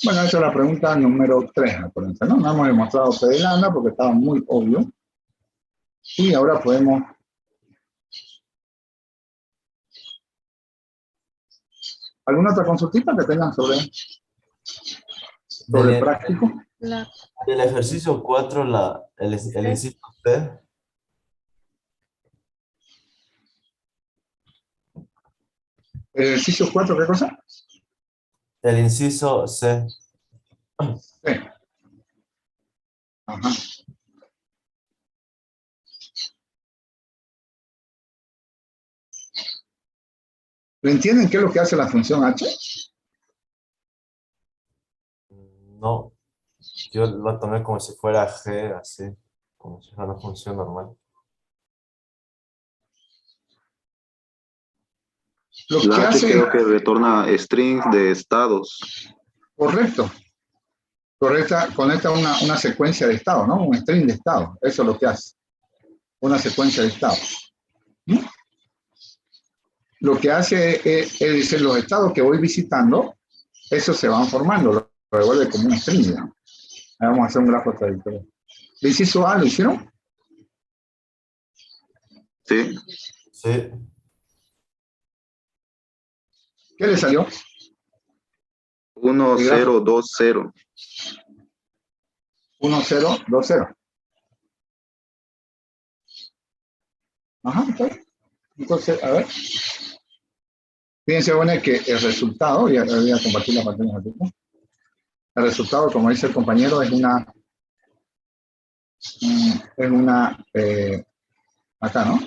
Bueno, esa es la pregunta número 3, acuérdense, ¿no? No hemos demostrado P de lambda porque estaba muy obvio. Y ahora podemos... ¿Alguna otra consultita que tengan sobre el práctico? Del ejercicio 4, el inciso C. ¿El ejercicio 4 qué cosa? El inciso C. Sí. Ajá. ¿Lo entienden qué es lo que hace la función h? No, yo lo tomé como si fuera G, así, como si fuera una función normal. Lo que La H hace... creo que retorna strings de estados. Correcto. Conecta una secuencia de estado, ¿no? Un string de estado. Eso es lo que hace. Una secuencia de estado. ¿Mm? Lo que hace es decir, los estados que voy visitando, esos se van formando, lo devuelve como un string, ¿no? Ahí vamos a hacer un grafo trayectoria. ¿El inciso A lo hicieron? Sí. Sí. ¿Qué le salió? 1, 0, 2, 0. 1, 0, 2, 0. Ajá, ok. Entonces, a ver. Fíjense, bueno, que el resultado, ya voy a compartir la pantalla. El resultado, como dice el compañero, es acá, ¿no?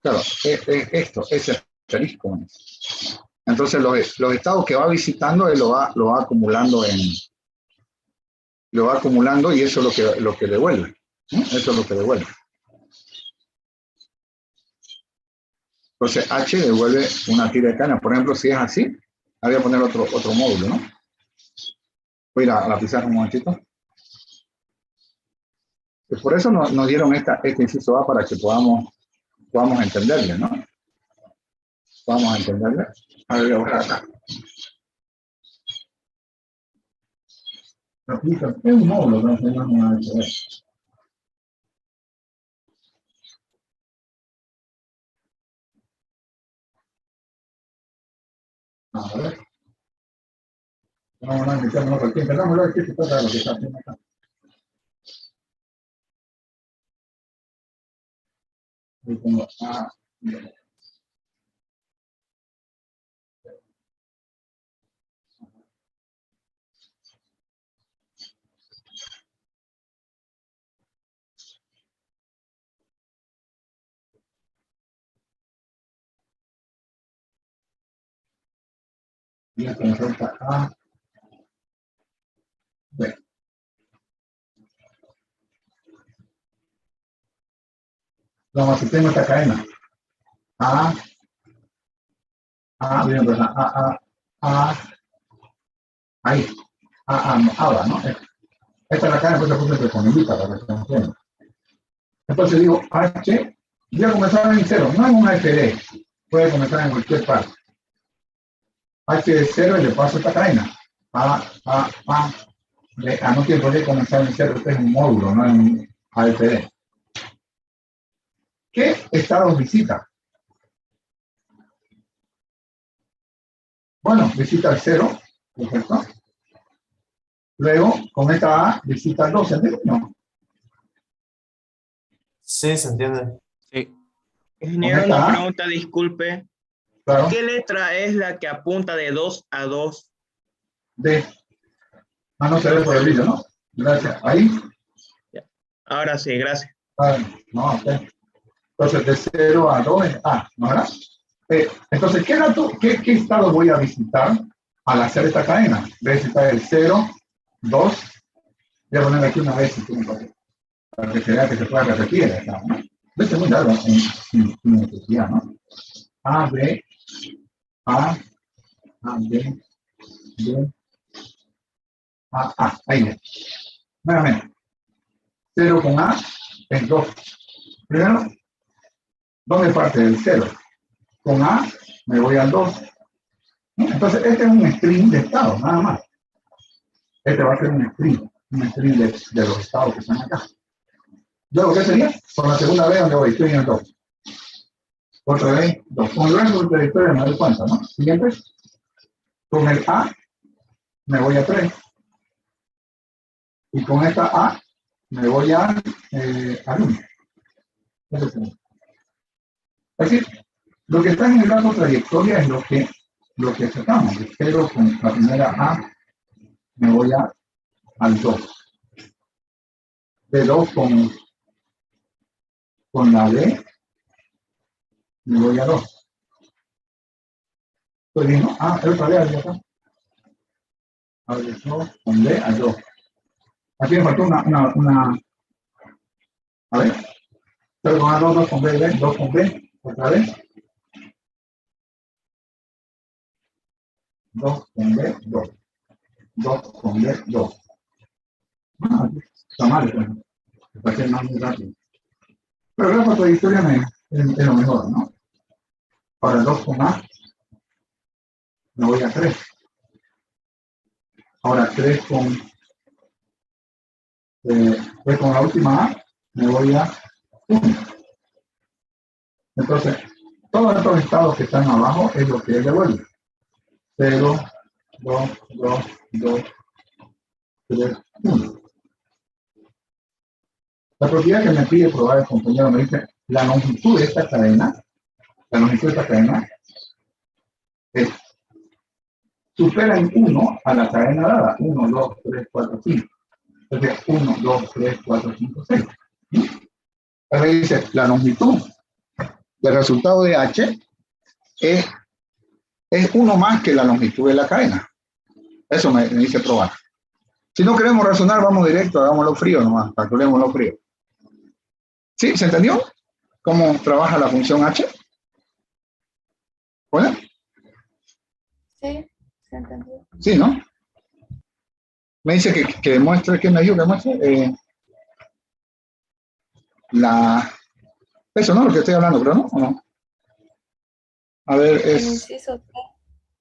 Claro, ese asterisco. Entonces, los estados que va visitando, él lo va acumulando y eso es lo que devuelve. ¿Sí? Eso es lo que devuelve. Entonces, H devuelve una tira de caña. Por ejemplo, si es así, voy a poner otro módulo, ¿no? Voy a ir a la pizarra un momentito. Pues por eso nos dieron este inciso A para que podamos entenderle, ¿no? Podamos entenderle. A ver, voy a buscar acá. Es un módulo que nos tenemos a ver. A ver. Vamos a meternos por aquí. Empezamos a ver qué se trata de lo que está haciendo acá. Ahí tengo A. Y esto nos falta A. B. Vamos a tengo esta cadena. A. Bien, pues ahí. Ahora, ¿no? Esta es la cadena, pues se puso entre comillitas para que se entienda. Entonces digo, H, voy a comenzar en 0, no en una FD, puede comenzar en cualquier parte. H de 0 y le paso esta cadena. No tiene por qué comenzar en 0, este es un módulo, no es un AFD. ¿Qué estados visita? Bueno, visita el 0, perfecto. Luego, con esta A, visita el 2, ¿entiendes? No. Sí, se entiende. Sí. Ingeniero, una pregunta, disculpe. Claro. ¿Qué letra es la que apunta de 2 a 2? D. No se ve por el brillo, ¿no? Gracias. Ahí. Ahora sí, gracias. No, ok. Entonces, de 0 a 2 es A, ¿no verdad? Entonces, ¿qué estado voy a visitar al hacer esta cadena? Voy a visitar el 0, 2. Voy a poner aquí una vez para que se vea que se pueda repetir el estado, ¿no? Esto es muy largo sin necesidad, ¿no? A, B, A, B, B, ahí viene. Nuevamente. 0 con A es 2. Primero, ¿dónde parte del 0? Con A me voy al 2. Entonces, este es un string de estado, nada más. Este va a ser un string. index de los estados que están acá. Luego, ¿qué sería? Con la segunda vez donde voy, estoy en el 2. Otra vez, 2. Con el resto de la historia me doy cuenta, ¿no? Siguiente. Con el A me voy a 3. Y con esta A me voy al 1. Es decir, lo que está en el grafo trayectoria es lo que sacamos. Pero con la primera A me voy al 2. De 2 con la B me voy a 2. Estoy bien, ¿no? Ah, otra vez ahí acá. A ver, 2 con B a 2. Aquí me faltó una. A ver. Pero con A2, 2 con B, 2 con B. Otra vez. 2 con B, 2. 2 con B, 2. Ah, está mal, pues. Me parece más muy rápido. Pero el grafo de historia es lo mejor, ¿no? Ahora 2 con A, me voy a 3. Ahora 3 con la última A, me voy a 1. Entonces, todos estos estados que están abajo es lo que él devuelve. 0, 2, 2, 2, 3, 1. La propiedad que me pide probar el compañero me dice, la longitud de esta cadena supera en 1 a la cadena dada. 1, 2, 3, 4, 5. Entonces, 1, 2, 3, 4, 5, 6. Ahora dice, la longitud del resultado de H es 1 más que la longitud de la cadena. Eso me dice probar. Si no queremos razonar, vamos directo, hagámoslo frío nomás, calculémoslo frío. ¿Sí? ¿Se entendió? ¿Cómo trabaja la función H? ¿Bueno? Sí, se entendió. Sí, ¿no? Me dice que demuestre, ¿qué me dijo que demuestre? Eso, ¿no? Lo que estoy hablando, pero ¿no? ¿O no? A ver, El es inciso C.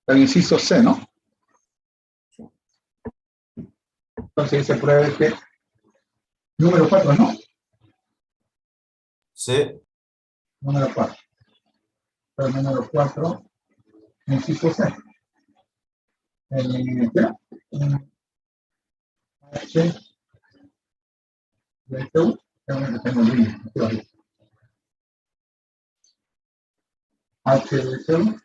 el inciso C, ¿no? Sí. Entonces se pruebe que número 4, ¿no? Sí. Número 4. El número 4, inciso C. H de U, tengo el link, H de U,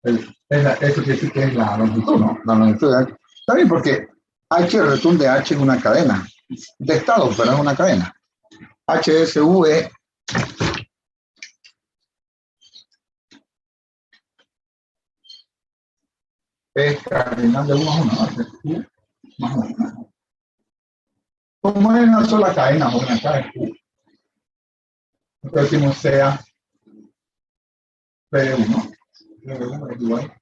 eso quiere decir que es la longitud, ¿no? La longitud de H. Está bien, porque H retunde H en una cadena, de estado, pero en una cadena. HSU es cardinal de 1 a 1, ¿no? U más 1. Como es una sola cadena, o una cadena, entonces decimos sea P de 1. P de 1 es igual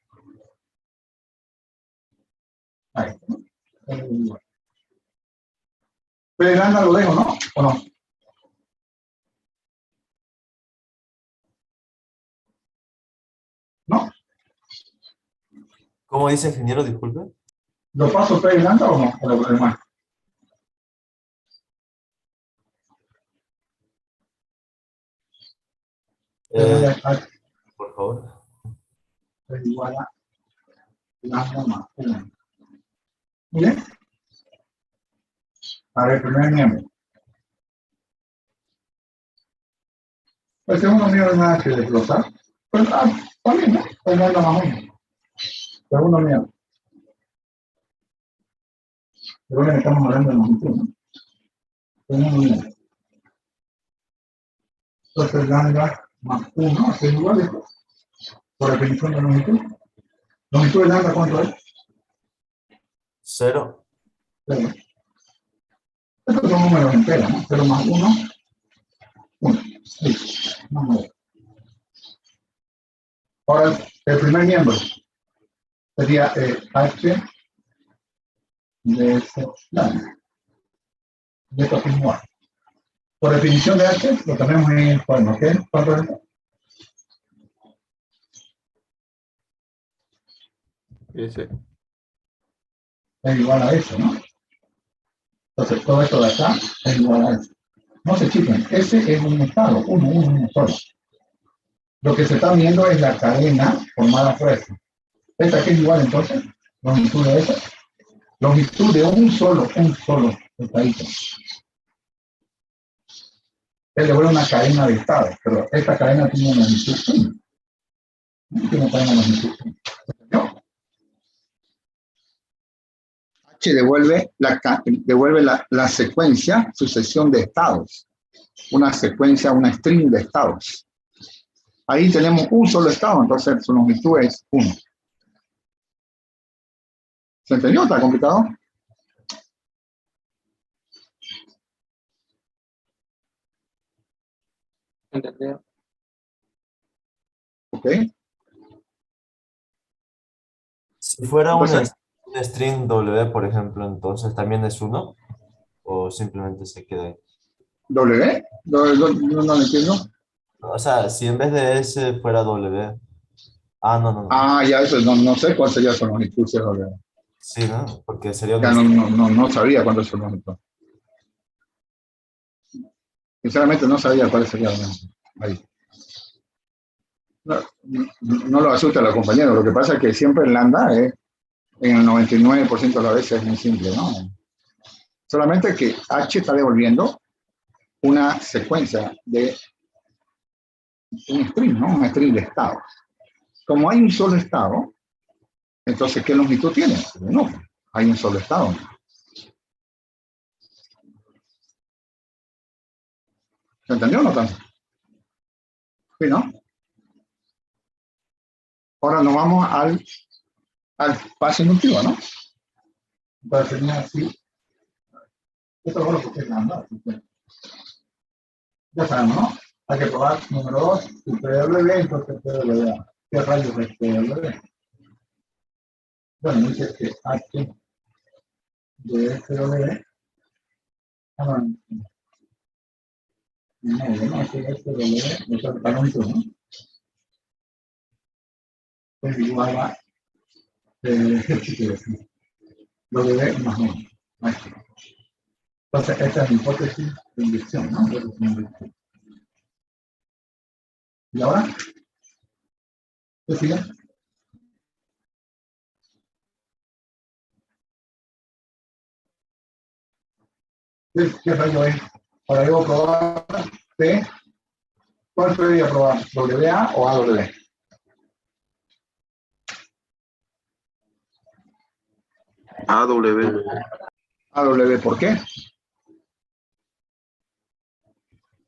a esto, ¿no? P de 1 igual. P de lambda lo dejo, ¿no? ¿O no? ¿No? ¿Cómo dice ingeniero? Disculpe. ¿Lo paso P de lambda o no? ¿O lo demás? Por favor. Es igual a lambda más 1. ¿Bien? A ver, primer miembro. El segundo miembro no hay que desglosar. Pues, también, ¿no? Pues lambda más 1. Segundo miembro. Pero que estamos hablando de longitud, ¿no? Segundo miembro. Entonces, lambda más 1 es igual a esto. Por definición de longitud. ¿Longitud de lambda cuánto es? 0. 0. Estos son números enteros, ¿no? 0 más 1, 1. Listo. Vamos a ver. Ahora, el primer miembro sería H de S lambda. Y esto es igual. Por definición de H, lo tenemos en el cuaderno, ¿ok? ¿Cuánto es? Ese. es igual a eso, ¿no? Entonces, todo esto de acá es igual a eso. No se chiquen, ese es un estado, uno solo. Lo que se está viendo es la cadena formada por eso. ¿Esta que es igual entonces? Longitud de esa. Longitud de un solo estadito. Él le vuelve una cadena de estados, pero esta cadena tiene una longitud 1. No tiene cadena longitud 1. ¿No? H devuelve la secuencia, sucesión de estados. Una secuencia, una string de estados. Ahí tenemos un solo estado, entonces su longitud es 1. ¿Se entendió? ¿Está complicado? Entendido. Ok. Si fuera Entonces, un string W, por ejemplo, entonces también es 1 o simplemente se queda ahí. ¿W? No lo entiendo. O sea, si en vez de S fuera W. Ah, no. Ah, ya eso, no sé cuál sería su longitud. Si es W. Sí, ¿no? Porque sería un Ya string. no sabía cuánto es su longitud. Sinceramente no sabía cuál sería la longitud. Ahí. No lo asusta a los compañeros. Lo que pasa es que siempre en lambda en el 99% de las veces es muy simple, ¿no? Solamente que H está devolviendo una secuencia de un string, ¿no? Un string de estados. Como hay un solo estado, entonces, ¿qué longitud tiene? No, hay un solo estado. ¿Se entendió o no tanto? Sí, ¿no? Ahora nos vamos al paso inductivo, ¿no? Entonces sería así. Esto es lo que ustedes han dado. Ya sabemos, ¿no? Hay que probar número 2, si PW, entonces PW. ¿Qué rayos es PW? Bueno, dice que H de PW. No, es PW, es el parámetro, ¿no? Es igual a W más 1. Entonces, esta es mi hipótesis de inducción, ¿no? ¿Y ahora? ¿Qué sigue? ¿Qué rayo es? Ahora debo probar P. ¿Cuál debería probar? ¿WA o AW? AW. AW, ¿por qué?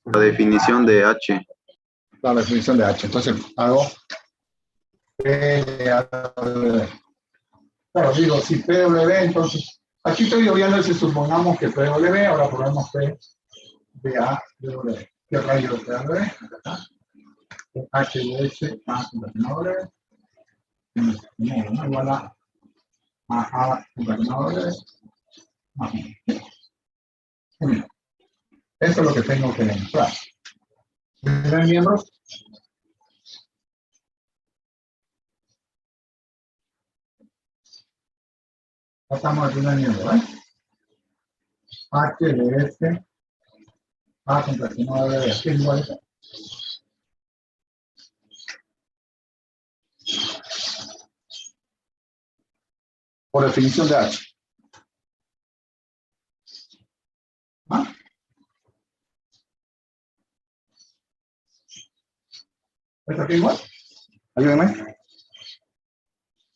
La definición de H. La definición de H. Entonces, hago P de AW. Claro, digo, si PW, entonces, aquí estoy obviando si supongamos que PW, ahora ponemos P de AW. ¿Qué rayo de PW? Acá está. H de S, A concatenadores. Igual a concatenadores. Eso es lo que tengo que demostrar. ¿Primer miembro? Pasamos al primer miembro, ¿eh? H de S, A concatenado de S, igual a eso. Por definición de H. ¿Ah? ¿Esto aquí igual? Ayúdenme.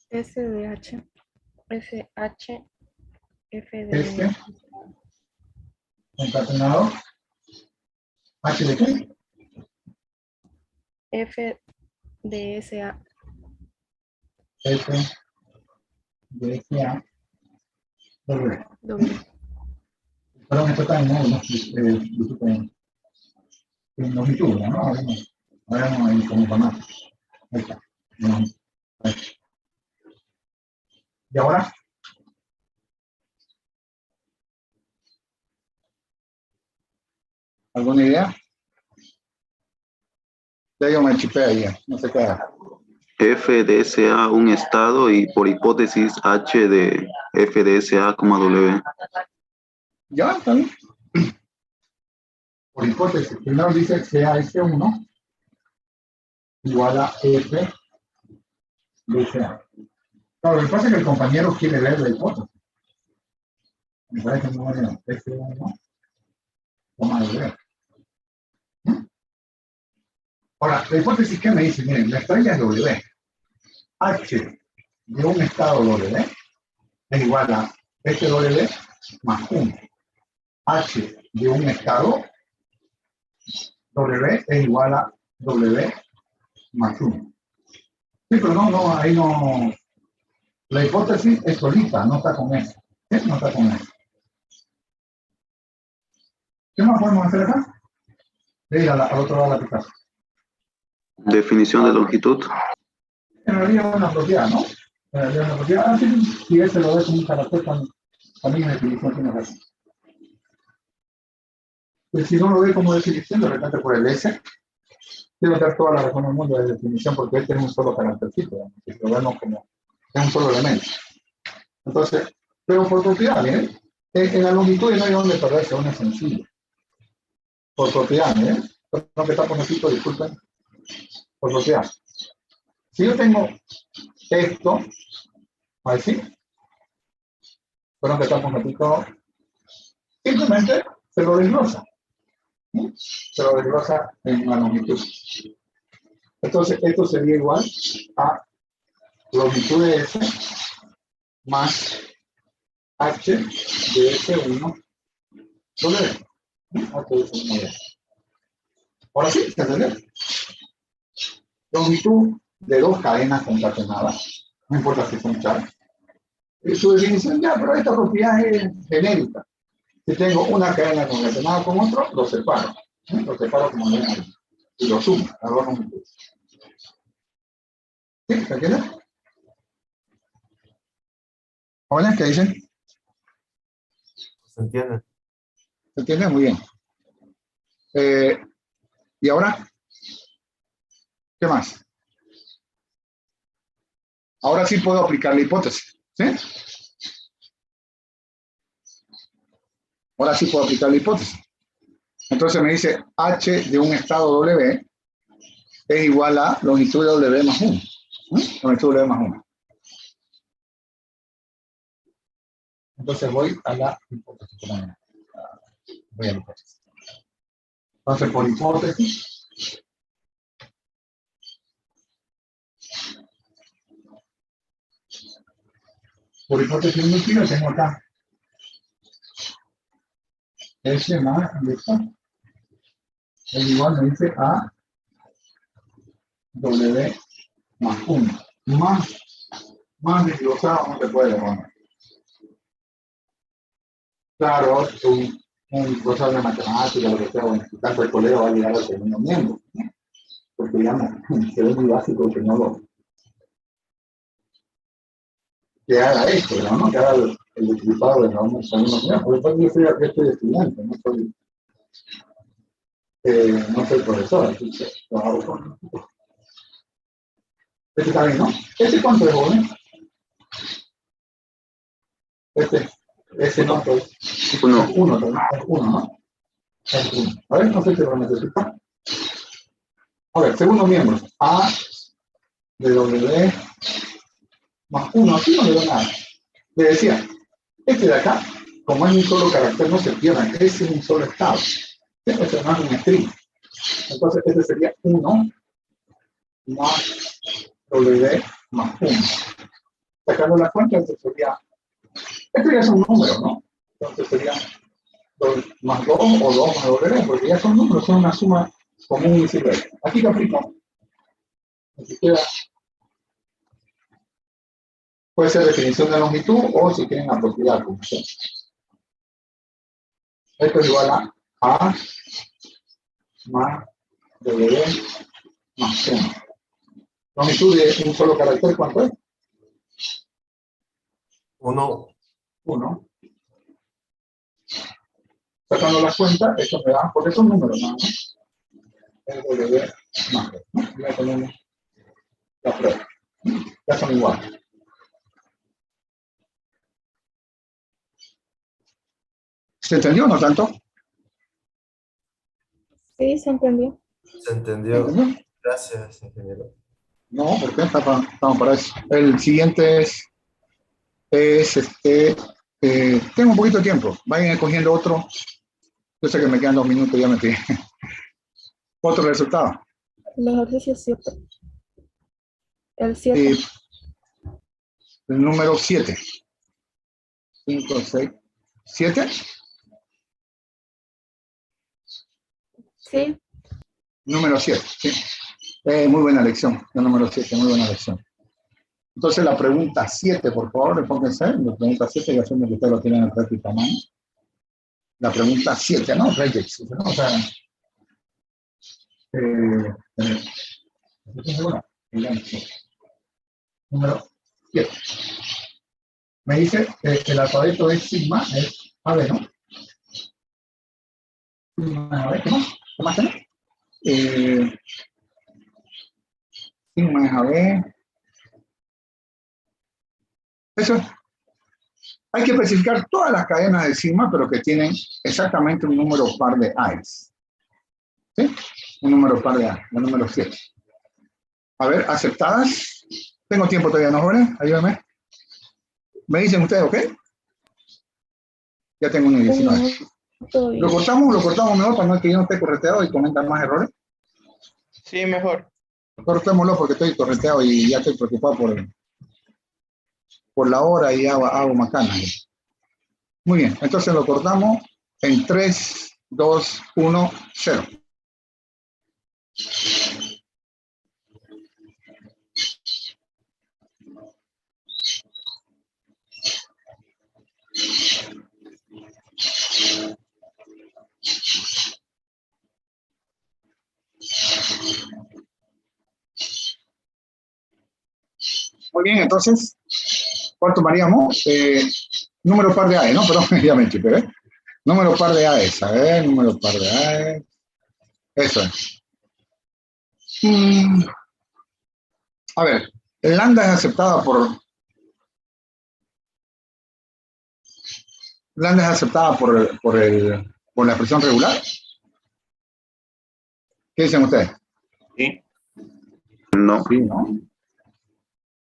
S de H, SH, F de S, concatenado. H de qué? F de SA. F de S, A, W. W. Perdón, esto está en longitud, ¿no? Ahora no hay como para más. Ahí está. Ahí. ¿Y ahora? ¿Alguna idea? Ya yo me chipé ahí, no sé qué. F de SA un estado y por hipótesis H de F de SA, W. Ya, está bien. Por hipótesis, primero dice CAS1 igual a F de SA. Claro, lo que pasa es que el compañero quiere ver la hipótesis. Me parece muy bueno. F1, toma W. Ahora, la hipótesis que me dice, miren, la estrella es W. H de un estado W es igual a SW más 1. H de un estado W es igual a W más 1. Sí, pero no, ahí no. La hipótesis es solita, no está con eso. ¿Sí? No está con eso. ¿Qué más podemos hacer acá? De ir al otro lado de la pizarra. Definición de longitud. En realidad es una propiedad, ¿no? En realidad es una propiedad. Ah, sí, si ese lo ve como un carácter, también es definición tiene razón. Pues si no lo ve como definición, de repente por el S, quiero dar toda la razón del mundo de definición, porque este es un solo caractercito, si lo vemos como es un solo elemento. Entonces, pero por propiedad, ¿eh? En la longitud no hay donde perderse, una es sencilla. Por propiedad, ¿eh? No que está por necesito, disculpen. Por propiedad. Si yo tengo esto, así, bueno, que está por necesito, simplemente se lo desglosa. ¿Sí? Se lo desglosa en la longitud. Entonces, esto sería igual a longitud de S más H de S1 W. Ahora sí, ¿se entiende? Longitud de dos cadenas concatenadas, no importa si son chaves. Su definición ya, pero esta propiedad es genérica. Si tengo una cadena concatenada con otro, lo separo. Lo separo como ven ahí. Y lo sumo, las dos longitudes. ¿Sí? ¿Se entiende? Hola, ¿qué dicen? ¿Se entiende? ¿Se entiende? Muy bien. ¿Y ahora? ¿Qué más? Ahora sí puedo aplicar la hipótesis. ¿Sí? Ahora sí puedo aplicar la hipótesis. Entonces me dice H de un estado W es igual a longitud de W más 1. Longitud de W más 1. Entonces voy a la hipótesis. Voy a la hipótesis. Entonces por hipótesis, múltiple tengo acá S más esto es igual, me dice a W más 1. Más desglosado no se puede poner. Claro, un profesor de matemática, lo que sea, bueno, tanto el colegio va a llegar al segundo miembro, ¿no? Porque digamos, se ve muy básico que no lo que haga esto, ¿no? Que haga el equipado de los segundo miembro. Por eso yo soy estudiante, no soy profesor, así que lo hago con. Este está bien, ¿no? ¿Este cuánto es, joven? Ese no, pues. Uno, es uno, ¿no? Es uno. A ver, no sé si lo necesito. A ver, segundo miembro. A de W más 1. Aquí no le da nada. Le decía, este de acá, como es un solo carácter, no se pierda. Este es un solo estado. Este no es un string. Entonces, este sería 1 más W más 1. Sacando la cuenta, entonces sería. Esto ya son números, ¿no? Entonces sería 2 más 2 o 2 más W, porque ya son números, son una suma común y silvestre. Aquí lo aplico. Aquí queda. Puede ser definición de longitud o si quieren la propiedad, como sea. Esto es igual a A más W más 1. Longitud de un solo carácter, ¿cuánto es? 1. 1. Sacando las cuentas, esto me da, porque son números nada más. El W más 2, ¿no? Ya tenemos la prueba. Ya son iguales. ¿Se entendió o no tanto? Sí, se entendió. Se ¿Se entendió. entendió? Gracias, ingeniero. No, porque estamos para eso. El siguiente tengo un poquito de tiempo. Vayan escogiendo otro. Yo sé que me quedan 2 minutos, ya me quedé. Otro resultado. El ejercicio 7. El 7. El número 7. 5, 6, 7. Sí. Número 7, sí. Muy buena lección. El número 7, muy buena lección. Entonces la pregunta 7, por favor, enfóquense. La pregunta 7, ya asumo que ustedes lo tienen en práctica, mano. La pregunta 7, ¿no? Reyes, ¿no? O sea, número 7. Me dice el alfabeto de sigma es AB, ¿no? Sigma es AB, ¿qué más? ¿Qué más tenemos? Sigma es AB. Eso es. Hay que especificar todas las cadenas de sigma, pero que tienen exactamente un número par de A's. ¿Sí? Un número par de A, el número 7. A ver, aceptadas. Tengo tiempo todavía, ¿no, jóvenes? Ayúdenme. ¿Me dicen ustedes, ok? Ya tengo uno 19. ¿Lo cortamos mejor para no que yo no esté correteado y cometan más errores? Sí, mejor. Cortémoslo porque estoy correteado y ya estoy preocupado por la hora y hago macana. Muy bien, entonces lo cortamos en 3, 2, 1, 0. Muy bien, entonces, ¿cuál tomaríamos? Número par de A, ¿no? Perdón, ya me equipé, ¿eh? Número par de A, a ver, número par de A. Eso es. A ver, el lambda es aceptada por la expresión regular. ¿Qué dicen ustedes? Sí. No. Sí, ¿no?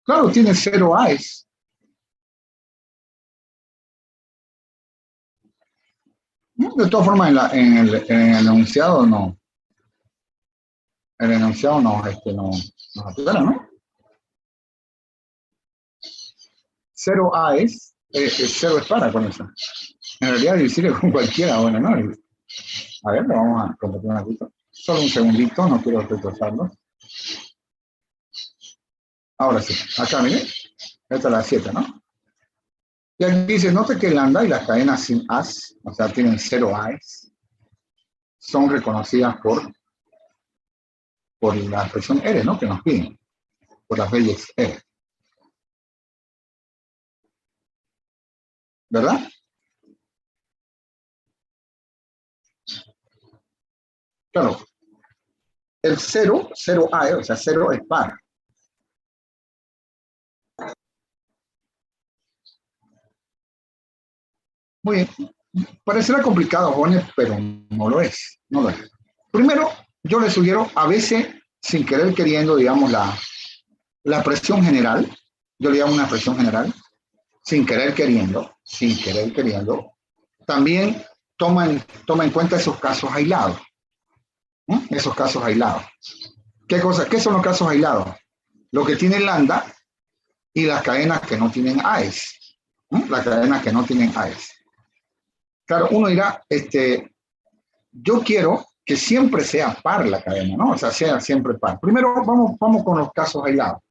Claro, tiene 0 A's. De todas formas, en el enunciado no. El enunciado no aclara, ¿no? 0 A's, 0 es para con eso. En realidad, decirle con cualquiera, bueno, ¿no? A ver, lo vamos a compartir un ratito. Solo un segundito, no quiero retrasarlo. Ahora sí, acá miren, esta es la 7, ¿no? Y aquí dice, note que el lambda y las cadenas sin as, o sea, tienen 0 A's, son reconocidas por la expresión R, ¿no? Que nos piden, por las leyes R. ¿Verdad? Claro. El 0 A, o sea, 0 es par. Muy bien. Parecerá complicado, jóvenes, pero no lo es. No lo es. Primero, yo les sugiero, a veces, sin querer queriendo, digamos, la presión general, yo le llamo una presión general, sin querer queriendo, también toma en cuenta esos casos aislados. Esos casos aislados. ¿Qué son los casos aislados? Lo que tiene lambda y las cadenas que no tienen A's. Las cadenas que no tienen A's. Claro, uno dirá, yo quiero que siempre sea par la cadena, ¿no? O sea, sea siempre par. Primero, vamos con los casos aislados.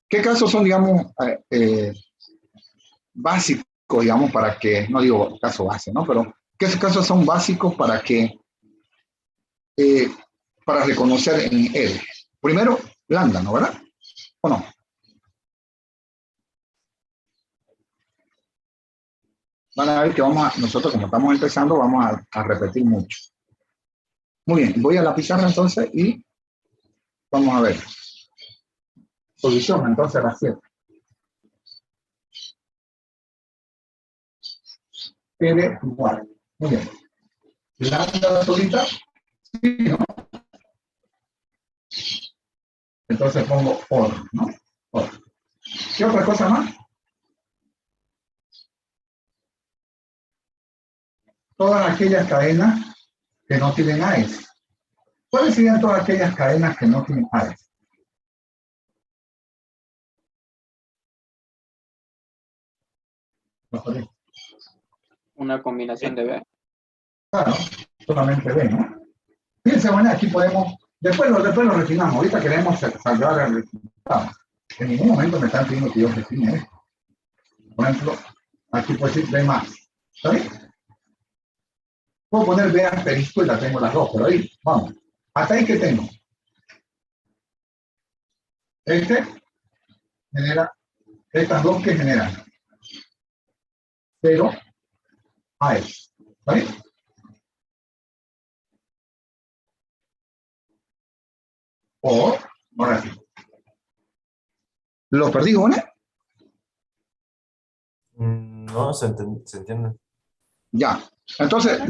¿Qué casos son, digamos, básicos, digamos, para que, no digo caso base, ¿no? Pero, ¿qué casos son básicos para reconocer en él? Primero, lambda, ¿no? ¿Verdad? ¿O no? Van a ver que nosotros como estamos empezando, vamos a repetir mucho. Muy bien, voy a la pizarra entonces y vamos a ver. Solución, entonces, a las 7. quede igual. Muy bien. Lambda solita, sí, ¿no? Entonces pongo OR, ¿no? OR. ¿Qué otra cosa más? Todas aquellas cadenas que no tienen AES. ¿Cuáles serían todas aquellas cadenas que no tienen AES? Una combinación de B. Claro, solamente B, ¿no? Fíjense, bueno, aquí podemos, después lo refinamos, ahorita queremos salvar el resultado. En ningún momento me están pidiendo que yo refine esto. Por ejemplo, aquí puedo decir B más. ¿Está bien? Puedo poner B asterisco y la tengo las dos, pero ahí, vamos. Hasta ahí que tengo. Este genera, estas dos que generan. 0 AES. ¿Está bien? O, ahora sí. ¿Lo perdí, Juan? No, se entiende. Ya. Entonces,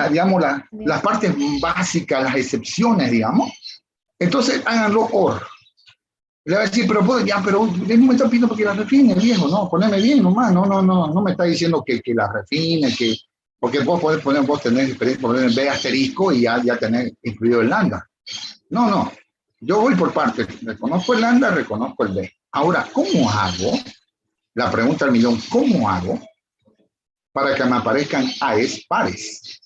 digamos, las partes básicas, las excepciones, digamos. Entonces, háganlo OR. Le va a decir, pero ya, pero no me está pidiendo porque la refine, viejo, no, poneme bien nomás, no me está diciendo que la refine, porque vos podés poner, vos tenés experiencia, poner B asterisco y ya tenés incluido el lambda. No, yo voy por partes, reconozco el lambda, reconozco el B. Ahora, ¿cómo hago? La pregunta del millón, ¿cómo hago para que me aparezcan AES pares?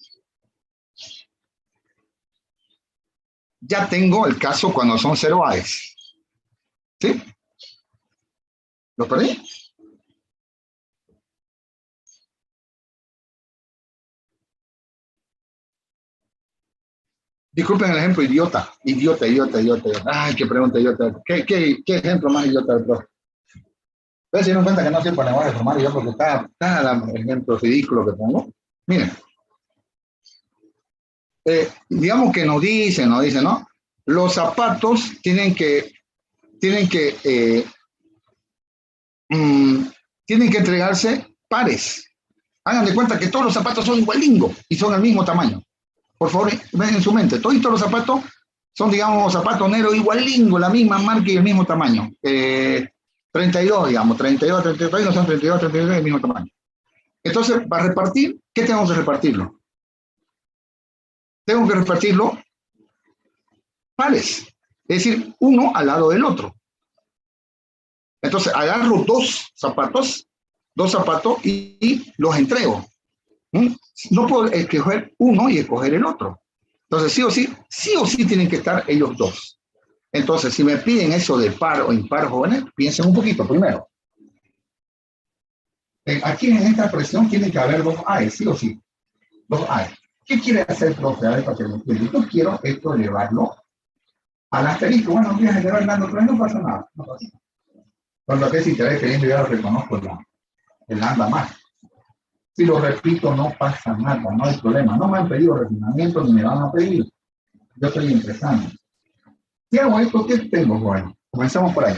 Ya tengo el caso cuando son 0 AES. ¿Sí? ¿Lo perdí? Disculpen el ejemplo idiota. Ay, qué pregunta idiota. ¿Qué ejemplo más idiota del profe? Ustedes se dieron cuenta que no sirve para lenguaje formal yo porque cada ejemplo ridículo que pongo. Miren. Digamos que nos dicen, ¿no? Los zapatos tienen que entregarse pares. Hagan de cuenta que todos los zapatos son igualingos y son del mismo tamaño. Por favor, ven en su mente. Todos los zapatos son, digamos, zapatos negros igualingos, la misma marca y el mismo tamaño. 32, digamos, 32, 33, no son 32, 33, del mismo tamaño. Entonces, para repartir, ¿qué tengo que repartirlo? Tengo que repartirlo pares. Es decir, uno al lado del otro. Entonces, agarro dos zapatos y los entrego. No puedo escoger uno y escoger el otro. Entonces, sí o sí tienen que estar ellos dos. Entonces, si me piden eso de par o impar, jóvenes, piensen un poquito primero. Aquí en esta expresión tiene que haber dos AES, sí o sí. Dos AES. ¿Qué quiere hacer el profe? A ver, para que lo entienda. Yo quiero esto elevarlo al asterisco. Bueno, voy a generar dando, pero no pasa nada. No pasa nada. Cuando que si te ves queriendo, ya lo reconozco el lambda más. Si lo repito, no pasa nada, no hay problema. No me han pedido refinamiento ni me van a pedir. Yo estoy empezando. Si hago esto, ¿qué tengo, Juan? Comenzamos por ahí.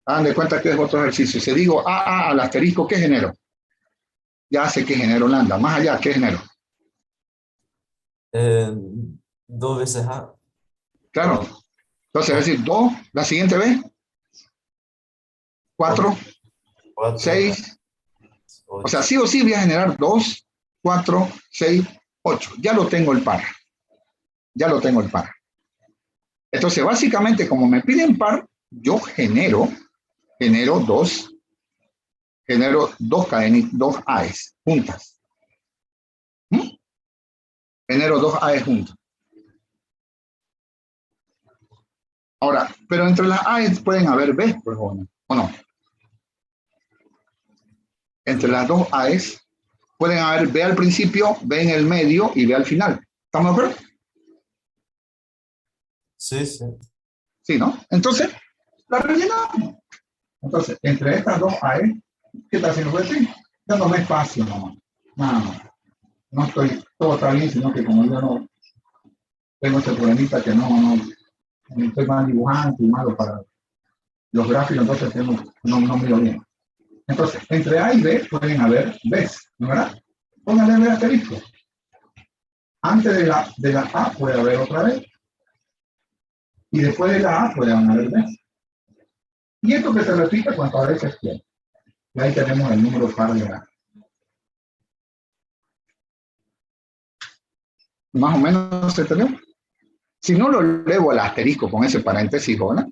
Hagan de cuenta que es otro ejercicio. Si digo AA al asterisco, ¿qué genero? Ya sé que genero lambda. Más allá, ¿qué genero? 2 veces A. Claro. Entonces, es decir, 2, la siguiente vez. 4, 6. O sea, sí o sí voy a generar 2, 4, 6, 8. Ya lo tengo el par. Entonces, básicamente, como me piden par, yo genero dos cadenas, dos AES juntas. Genero dos AES juntas. Ahora, pero entre las AES pueden haber B, pues, ¿o no? Entre las dos AES pueden haber B al principio, B en el medio y B al final. ¿Estamos de acuerdo? Sí. Sí, ¿no? Entonces, la rellenamos. Entonces, entre estas dos AES, ¿qué está haciendo? Pues sí, dándome espacio nomás. No estoy, todo está bien, sino que como yo no tengo este problemita que no estoy mal dibujante y malo para los gráficos, entonces no miro bien. Entonces, entre A y B pueden haber Bs, ¿no verdad? Pónganle B asterisco. Antes de la A puede haber otra B. Y después de la A pueden haber B. Y esto que se repite cuantas veces quiera. Y ahí tenemos el número par de A. Más o menos se entendió. Si no lo elevo al asterisco con ese paréntesis, ¿verdad?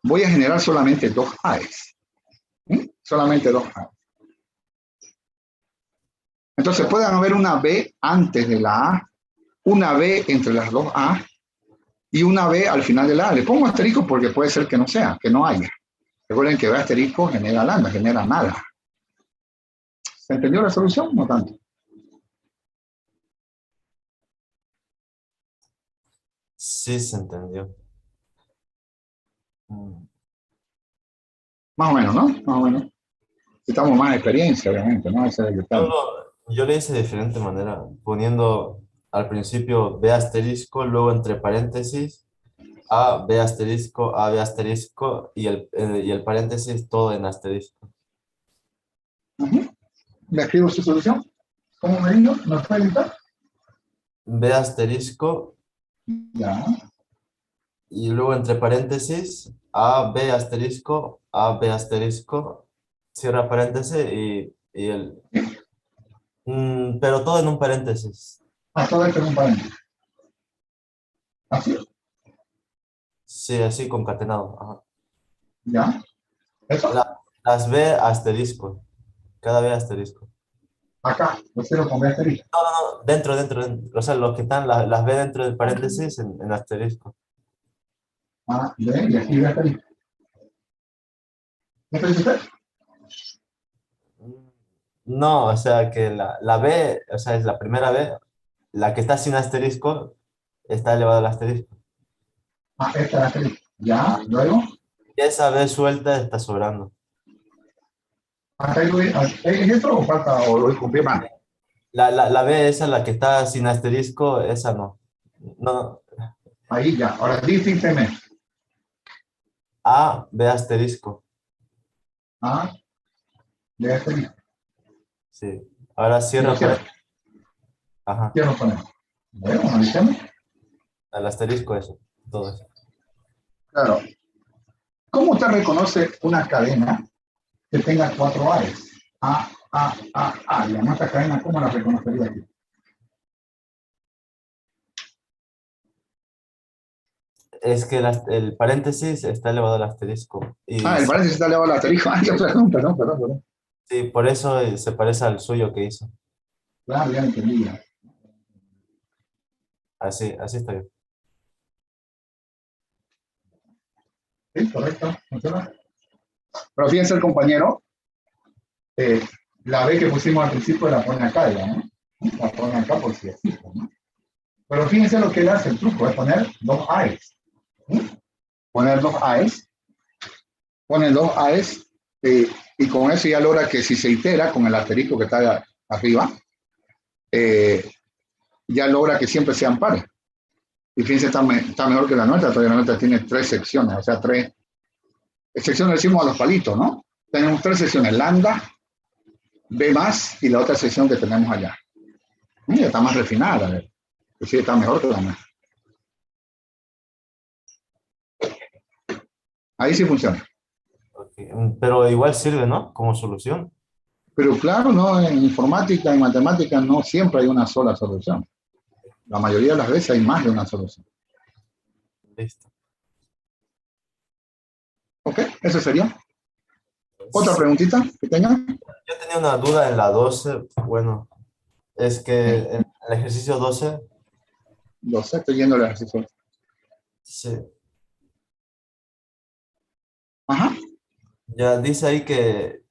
Voy a generar solamente dos A's. ¿Sí? Solamente dos A's. Entonces pueden haber una B antes de la A, una B entre las dos A y una B al final de la A. Le pongo asterisco porque puede ser que no sea, que no haya. Recuerden que B asterisco genera lambda, genera nada. ¿Se entendió la solución? No tanto. Sí, se entendió. Más o menos, ¿no? Más o menos. Necesitamos más experiencia, obviamente, ¿no? Ese es el detalle. Yo le hice de diferente manera, poniendo al principio B asterisco, luego entre paréntesis, A, B asterisco y el paréntesis todo en asterisco. ¿Le escribo su solución? ¿Cómo me dijo? ¿No está editar? B asterisco Ya. y luego entre paréntesis, A, B asterisco, cierra paréntesis y el... pero todo en un paréntesis. Todo esto en un paréntesis. ¿Así? Sí, así concatenado. Ajá. ¿Ya? ¿Eso? Las B asterisco. Cada B asterisco. Acá, lo cierro con B asterisco. No, dentro. O sea, lo que están, las B dentro del paréntesis en asterisco. A, B y aquí B asterisco. ¿Me dice usted? No, o sea, que la B, o sea, es la primera B, la que está sin asterisco, está elevada al asterisco. Ah, esta es la asterisco. Ya, luego. Y esa B suelta está sobrando. Acá ¿es esto o falta o lo cumplí mal? La B, esa, la que está sin asterisco, esa no. No, Ahí ya. Ahora dícteme. A, B asterisco. A, B asterisco. Sí. Ahora cierra Cierro. paréntesis. Ajá. Cierro con él. Bueno, analicemos. El asterisco eso. Todo eso. Claro. ¿Cómo usted reconoce una cadena que tenga 4 A's? A. Y esta cadena, ¿cómo la reconocería aquí? Es que el paréntesis está elevado al asterisco. Y El paréntesis está elevado al asterisco. Perdón. sí, por eso se parece al suyo que hizo. Claro, ya entendí. Ya. Así está bien. Sí, correcto. Funciona. Pero fíjense el compañero, la B que pusimos al principio la pone acá, ya, ¿no? La pone acá por si existe, ¿no? Pero fíjense lo que él hace, el truco es poner dos A's. ¿Sí? Poner dos A's. Pone dos A's y con eso ya logra que si se itera con el asterisco que está arriba, ya logra que siempre sean pares. Y fíjense, está mejor que la nuestra, todavía la nuestra tiene 3 secciones, o sea, 3 secciones decimos a los palitos, ¿no? Tenemos 3 secciones, lambda, B más y la otra sección que tenemos allá. Mira, está más refinada, sí, está mejor que la nuestra. Ahí sí funciona. Okay. Pero igual sirve, ¿no? Como solución. Pero claro, no, en informática, en matemáticas, no siempre hay una sola solución. La mayoría de las veces hay más de una solución. Listo. Ok, eso sería. ¿Otra preguntita que tengan? Yo tenía una duda en la 12. Bueno, es que en el ejercicio 12. 12, estoy yendo al ejercicio. Sí. Ajá. Ya dice ahí que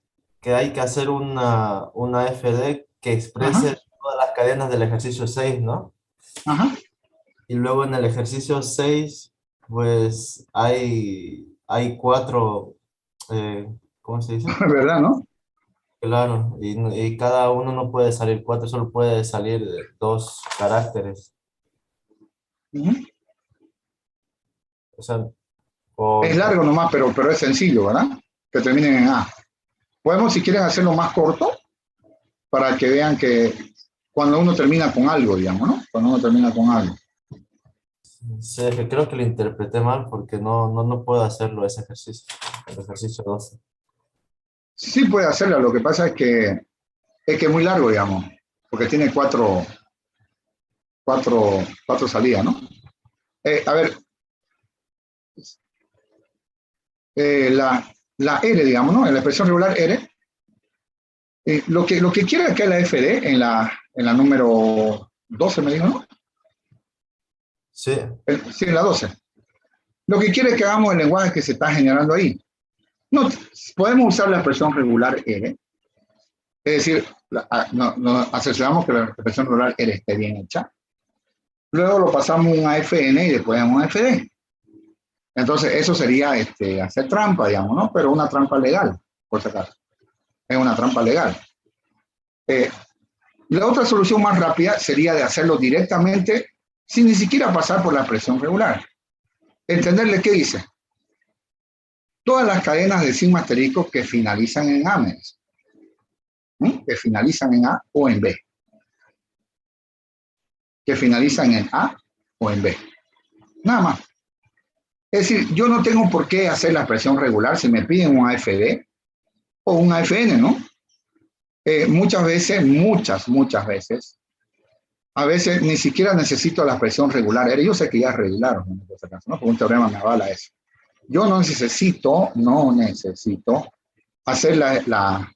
hay que hacer una FD que exprese Ajá. todas las cadenas del ejercicio 6, ¿no? Ajá. Y luego en el ejercicio 6, pues hay 4, ¿cómo se dice? ¿Verdad, no? Claro, y cada uno no puede salir 4, solo puede salir 2 caracteres. Ujú. O sea, Es largo nomás, pero es sencillo, ¿verdad? Que terminen en A. Podemos, si quieren, hacerlo más corto para que vean que cuando uno termina con algo, digamos, ¿no? Cuando uno termina con algo. sí, es que creo que lo interpreté mal porque no puedo hacerlo ese ejercicio, el ejercicio 12. Sí puede hacerlo, lo que pasa es que es muy largo, digamos, porque tiene cuatro salidas, ¿no? A ver, la R, digamos, ¿no? En la expresión regular R, lo que quiere acá la FD en la número 12, me dijo, ¿no? Sí, Sí, en la 12. Lo que quiere que hagamos el lenguaje que se está generando ahí. No, podemos usar la expresión regular R, es decir, asesoramos que la expresión regular R esté bien hecha. Luego lo pasamos a un AFN y después a un AFD. Entonces, eso sería hacer trampa, digamos, ¿no? Pero una trampa legal, por si acaso. Es una trampa legal. La otra solución más rápida sería de hacerlo directamente sin ni siquiera pasar por la expresión regular. Entenderle qué dice. Todas las cadenas de sigma asterisco que finalizan en A, que finalizan en A o en B. Que finalizan en A o en B. Nada más. Es decir, yo no tengo por qué hacer la expresión regular si me piden un AFD o un AFN, ¿no? Muchas veces, a veces ni siquiera necesito la expresión regular. Yo sé que ya es regular, ¿no? Porque un teorema me avala eso. Yo no necesito hacer la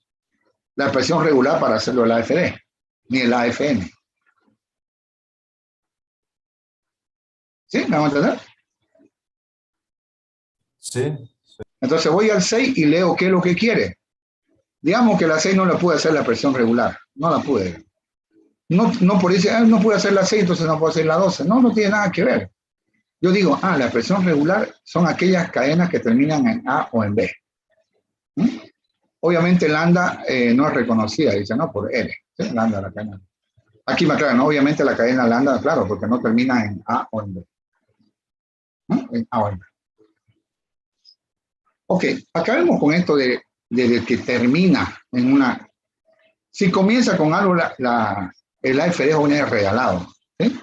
expresión regular para hacerlo el AFD, ni el AFN. ¿Sí? ¿Me van a entender? sí, Entonces voy al 6 y leo qué es lo que quiere. Digamos que la 6 no la pude hacer la expresión regular. No la pude. No por decir, no pude hacer la 6, entonces no puedo hacer la 12. No tiene nada que ver. Yo digo, la expresión regular son aquellas cadenas que terminan en A o en B. Obviamente lambda no es reconocida, dice, ¿no? Por L. ¿Sí? Lambda, la cadena. Aquí me aclaran, ¿no? Obviamente la cadena lambda, claro, porque no termina en A o en B. En A o en B. Ok, acabemos con esto de que termina en una... Si comienza con algo, el AFD es regalado. ¿Sí?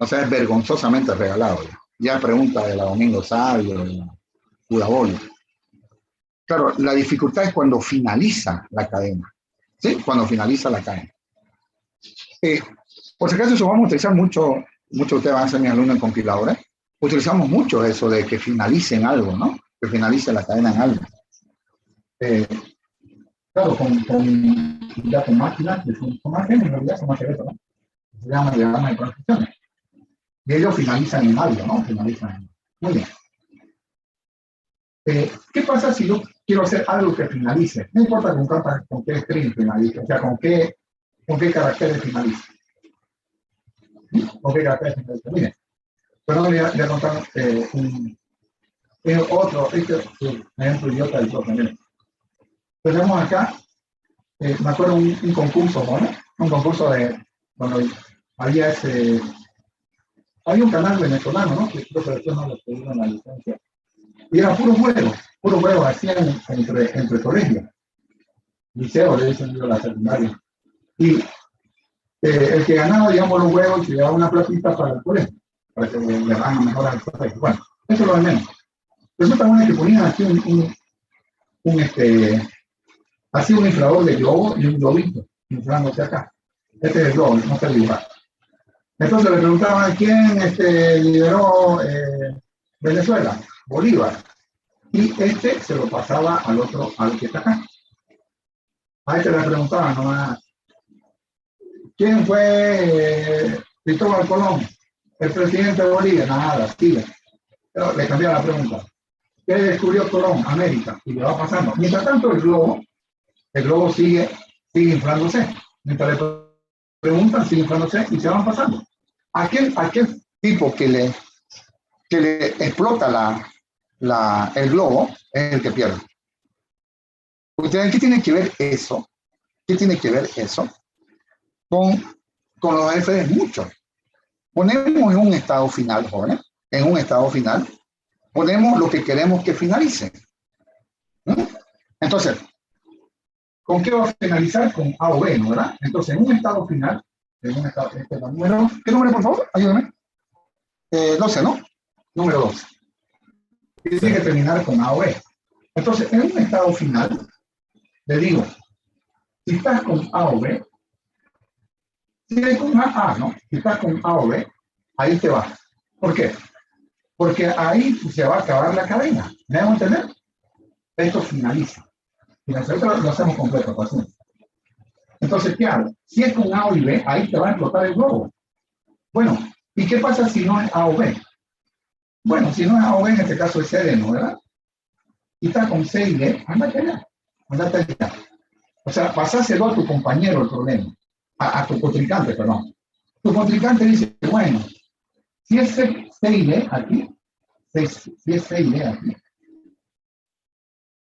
O sea, es vergonzosamente regalado. Ya pregunta de la Domingo Sabio, de la Curabolio. Claro, la dificultad es cuando finaliza la cadena. ¿Sí? Cuando finaliza la cadena. Por si acaso, eso vamos a utilizar mucho de ustedes van a ser mis alumnos en compiladores. Utilizamos mucho eso de que finalice en algo, ¿no? Que finalice la cadena en algo. Claro, ya con máquinas, que son máquinas, en realidad son más que eso, ¿no? Se llama diagrama de transiciones. Y ellos finalizan en algo, ¿no? Finalizan en algo. Muy bien. ¿Qué pasa si yo quiero hacer algo que finalice? No importa con qué string finalice, o sea, con qué caracteres finalice. ¿Con qué caracteres finalice? Miren, pero no voy a contar otro, ejemplo idiota del profe. Miren. Tenemos acá, me acuerdo un concurso, ¿no? Un concurso de, cuando había había un canal venezolano, ¿no? Que creo que después no le pidieron la licencia. Y era puro juego, hacían entre colegios. Liceo, le dicen yo a la secundaria. Y el que ganaba, digamos, los juegos, se llevaba una platita para el colegio, para que le hagan mejor al colegio. Bueno, eso es lo de menos. Resulta bueno que ponían aquí así un inflador de globo y un globito, inflándose acá. Este es el globo, no está el dibujar. Entonces le preguntaban quién lideró Venezuela, Bolívar. Y se lo pasaba al que está acá. A le preguntaban nomás, ¿quién fue Cristóbal Colón? El presidente de Bolivia, nada, sigue. Pero le cambiaba la pregunta. ¿Qué descubrió Colón? América. Y le va pasando. Mientras tanto, el globo sigue inflándose. Mientras le preguntan, sigue inflándose y se van pasando. Aquel tipo que le explota el globo es el que pierde. ¿Ustedes qué tiene que ver eso? ¿Qué tiene que ver eso con los AFDs? Mucho. ponemos en un estado final, jóvenes, en un estado final, ponemos lo que queremos que finalice. ¿Mm? Entonces, ¿con qué va a finalizar? Con A o B, ¿no? ¿Verdad? Entonces, en un estado final, en un estado, ¿qué número, por favor? Ayúdame. 12, ¿no? Número 12. Tiene que terminar con A o B. Entonces, en un estado final, le digo, si estás con A o B, si hay con A, ¿no? Si estás con A o B, ahí te vas. ¿Por qué? Porque ahí se va a acabar la cadena. ¿Me hago entender? Esto finaliza. Y nosotros lo hacemos completo, paciente. Entonces, ¿qué hago? Si es con A y B, ahí te va a explotar el globo. Bueno, ¿y qué pasa si no es A o B? Bueno, si no es A o B, en este caso es CD, ¿no? ¿Verdad? Y está con C y D, ándate allá. Ándate allá. O sea, pasáselo a tu compañero el problema. A tu contrincante, perdón. Tu contrincante dice, bueno, si es C y D aquí, si es C y D aquí,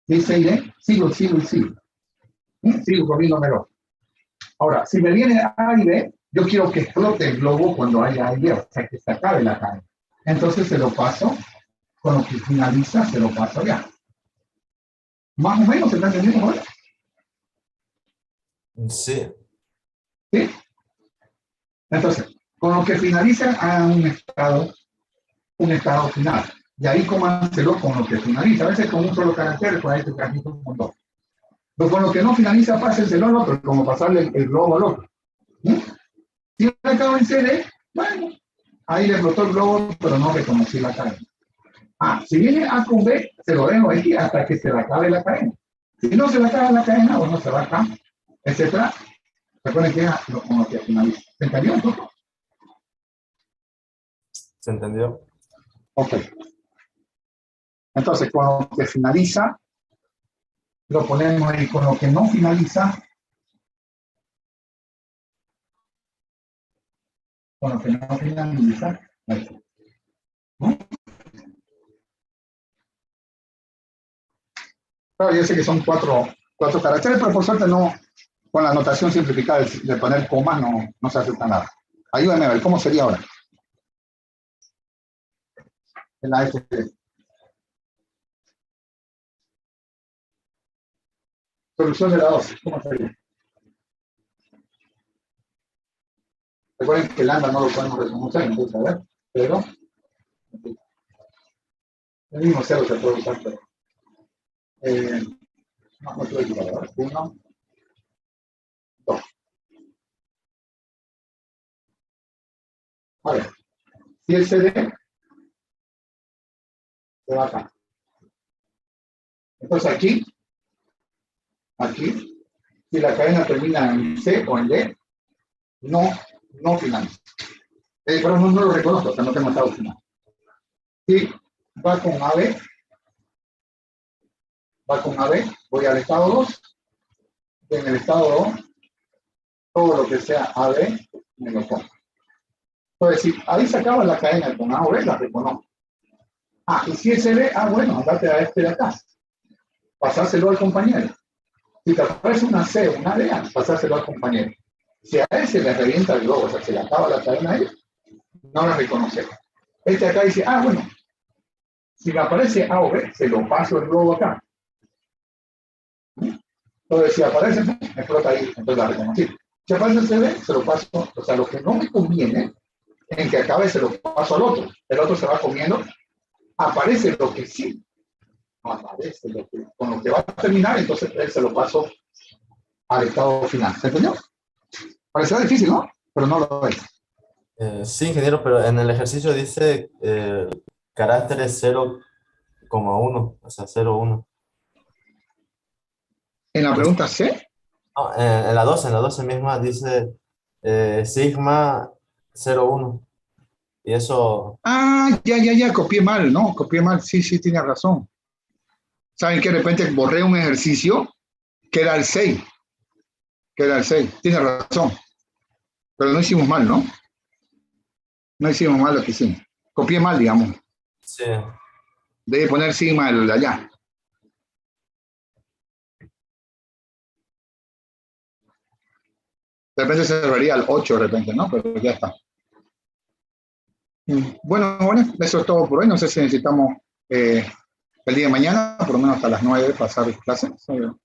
si es C y D, sigo. Sigo corriéndomelo. Ahora, si me viene A y B, yo quiero que explote el globo cuando haya A y B, o sea, que se acabe la cadena. Entonces se lo paso, con lo que finaliza, se lo paso allá. Más o menos, ¿se está entendiendo ahora? Sí. ¿Sí? Entonces, con lo que finaliza a un estado final. Y ahí cománselo con lo que finaliza. A veces con un solo carácter, con este carácter con dos. Pero con lo que no finaliza, pásenselo al otro, como pasarle el globo al otro. ¿Sí? Si me acabo en CD, bueno, ahí le explotó el globo, pero no reconocí la cadena. Si viene A con B, se lo dejo aquí hasta que se le acabe la cadena. Si no se le acaba la cadena, bueno, se va acá, etcétera. Recuerden que es con lo que finaliza. ¿Se entendió un poco? ¿Se entendió? Ok. Entonces, con lo que finaliza, lo ponemos ahí. Con lo que no finaliza, con lo que no finaliza, ahí. ¿No? Claro, yo sé que son cuatro caracteres, pero por suerte no, con la notación simplificada de poner comas no se acepta nada. Ayúdame a ver, ¿cómo sería ahora? En la FT. Solución de la 2, ¿cómo sería? Recuerden que el lambda no lo podemos reconocer, entonces, a ver, pero el mismo cero se puede usar, pero no estoy equivocado, ¿verdad? 1, 2. A ver, si el CD se va acá. Entonces aquí, si la cadena termina en C o en D, no finaliza. Pero no lo reconozco, o sea, no tengo estado final. Si va con AB, voy al estado 2, y en el estado 2, todo lo que sea AB, me lo pongo. Entonces, si ahí se acaba la cadena con A o B, la reconozco. Y si es B, bueno, andate a este de acá. Pasárselo al compañero. Si te aparece una C o una D, pasárselo al compañero. Si a él se le revienta el globo, o sea, se le acaba la cadena a él, no la reconoce. Este acá dice, bueno, si me aparece A o B, se lo paso el globo acá. Entonces, si aparece, me explota ahí, entonces la reconocí. Si aparece CD, se lo paso, o sea, lo que no me conviene, en que acabe, se lo paso al otro. El otro se va comiendo, aparece lo que sí, no aparece con lo que va a terminar, entonces él se lo paso al estado final. ¿Se entendió? Parecerá difícil, ¿no? Pero no lo es. Sí, ingeniero, pero en el ejercicio dice caracteres 0,1, o sea, 0,1. En la pregunta C. No, en la 12 misma dice sigma 0,1. Y eso... Ya, copié mal, ¿no? Copié mal, sí, tiene razón. ¿Saben que de repente borré un ejercicio que era el 6? Tiene razón. Pero no hicimos mal, ¿no? No hicimos mal lo que hicimos. Copié mal, digamos. Sí. Debe poner sigma el de allá. De repente se cerraría al 8 de repente, ¿no? Pero ya está. Bueno, eso es todo por hoy. No sé si necesitamos el día de mañana, por lo menos hasta las 9, pasar clases. Hola,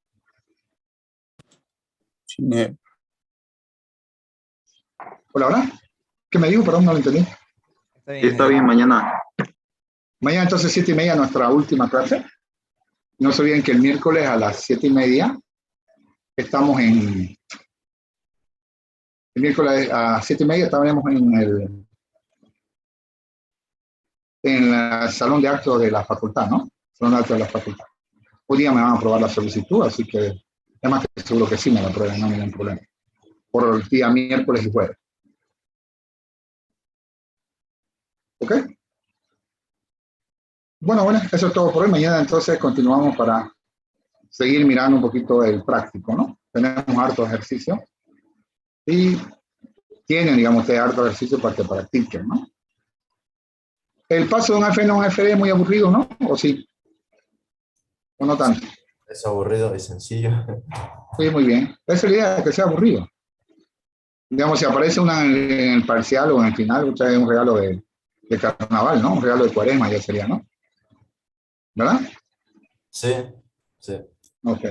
hola. ¿Qué me digo? Perdón, no lo entendí. Está bien, mañana. Mañana entonces 7:30 nuestra última clase. No se olviden que el miércoles a las 7:30 estamos el miércoles a 7:30 estaremos en el salón de actos de la facultad, ¿no? Salón de actos de la facultad. Hoy día me van a aprobar la solicitud, así que además que seguro que sí me la aprueben, no hay ningún problema. Por el día miércoles y jueves. ¿Ok? Bueno, eso es todo por hoy. Mañana entonces continuamos para seguir mirando un poquito el práctico, ¿no? Tenemos harto ejercicio y tienen, digamos, ustedes harto ejercicio para que practiquen, ¿no? El paso de un FN a un FD es muy aburrido, ¿no? ¿O sí? ¿O no tanto? Es aburrido y sencillo. Sí, muy bien. Esa es la idea, que sea aburrido. Digamos, si aparece una en el parcial o en el final, usted es un regalo de carnaval, ¿no? Un regalo de Cuaresma ya sería, ¿no? ¿Verdad? Sí, sí. Ok.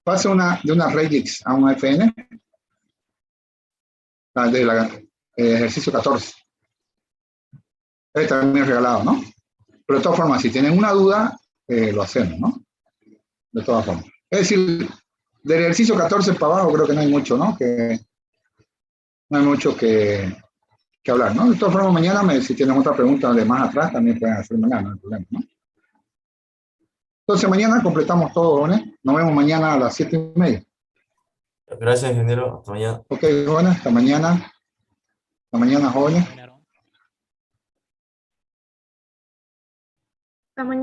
Pasa de una Regix a un FN, de ejercicio 14. También regalado, ¿no? Pero de todas formas, si tienen una duda, lo hacemos, ¿no? De todas formas. Es decir, del ejercicio 14 para abajo creo que no hay mucho, ¿no? No hay mucho que hablar, ¿no? De todas formas, mañana, si tienen otra pregunta de más atrás, también pueden hacer mañana, no hay problema, ¿no? Entonces, mañana completamos todo, ¿no? Nos vemos mañana a las 7:30. Gracias, ingeniero. Hasta mañana. Ok, jóvenes, hasta mañana. Hasta mañana, jóvenes. Ingeniero. Hasta mañana.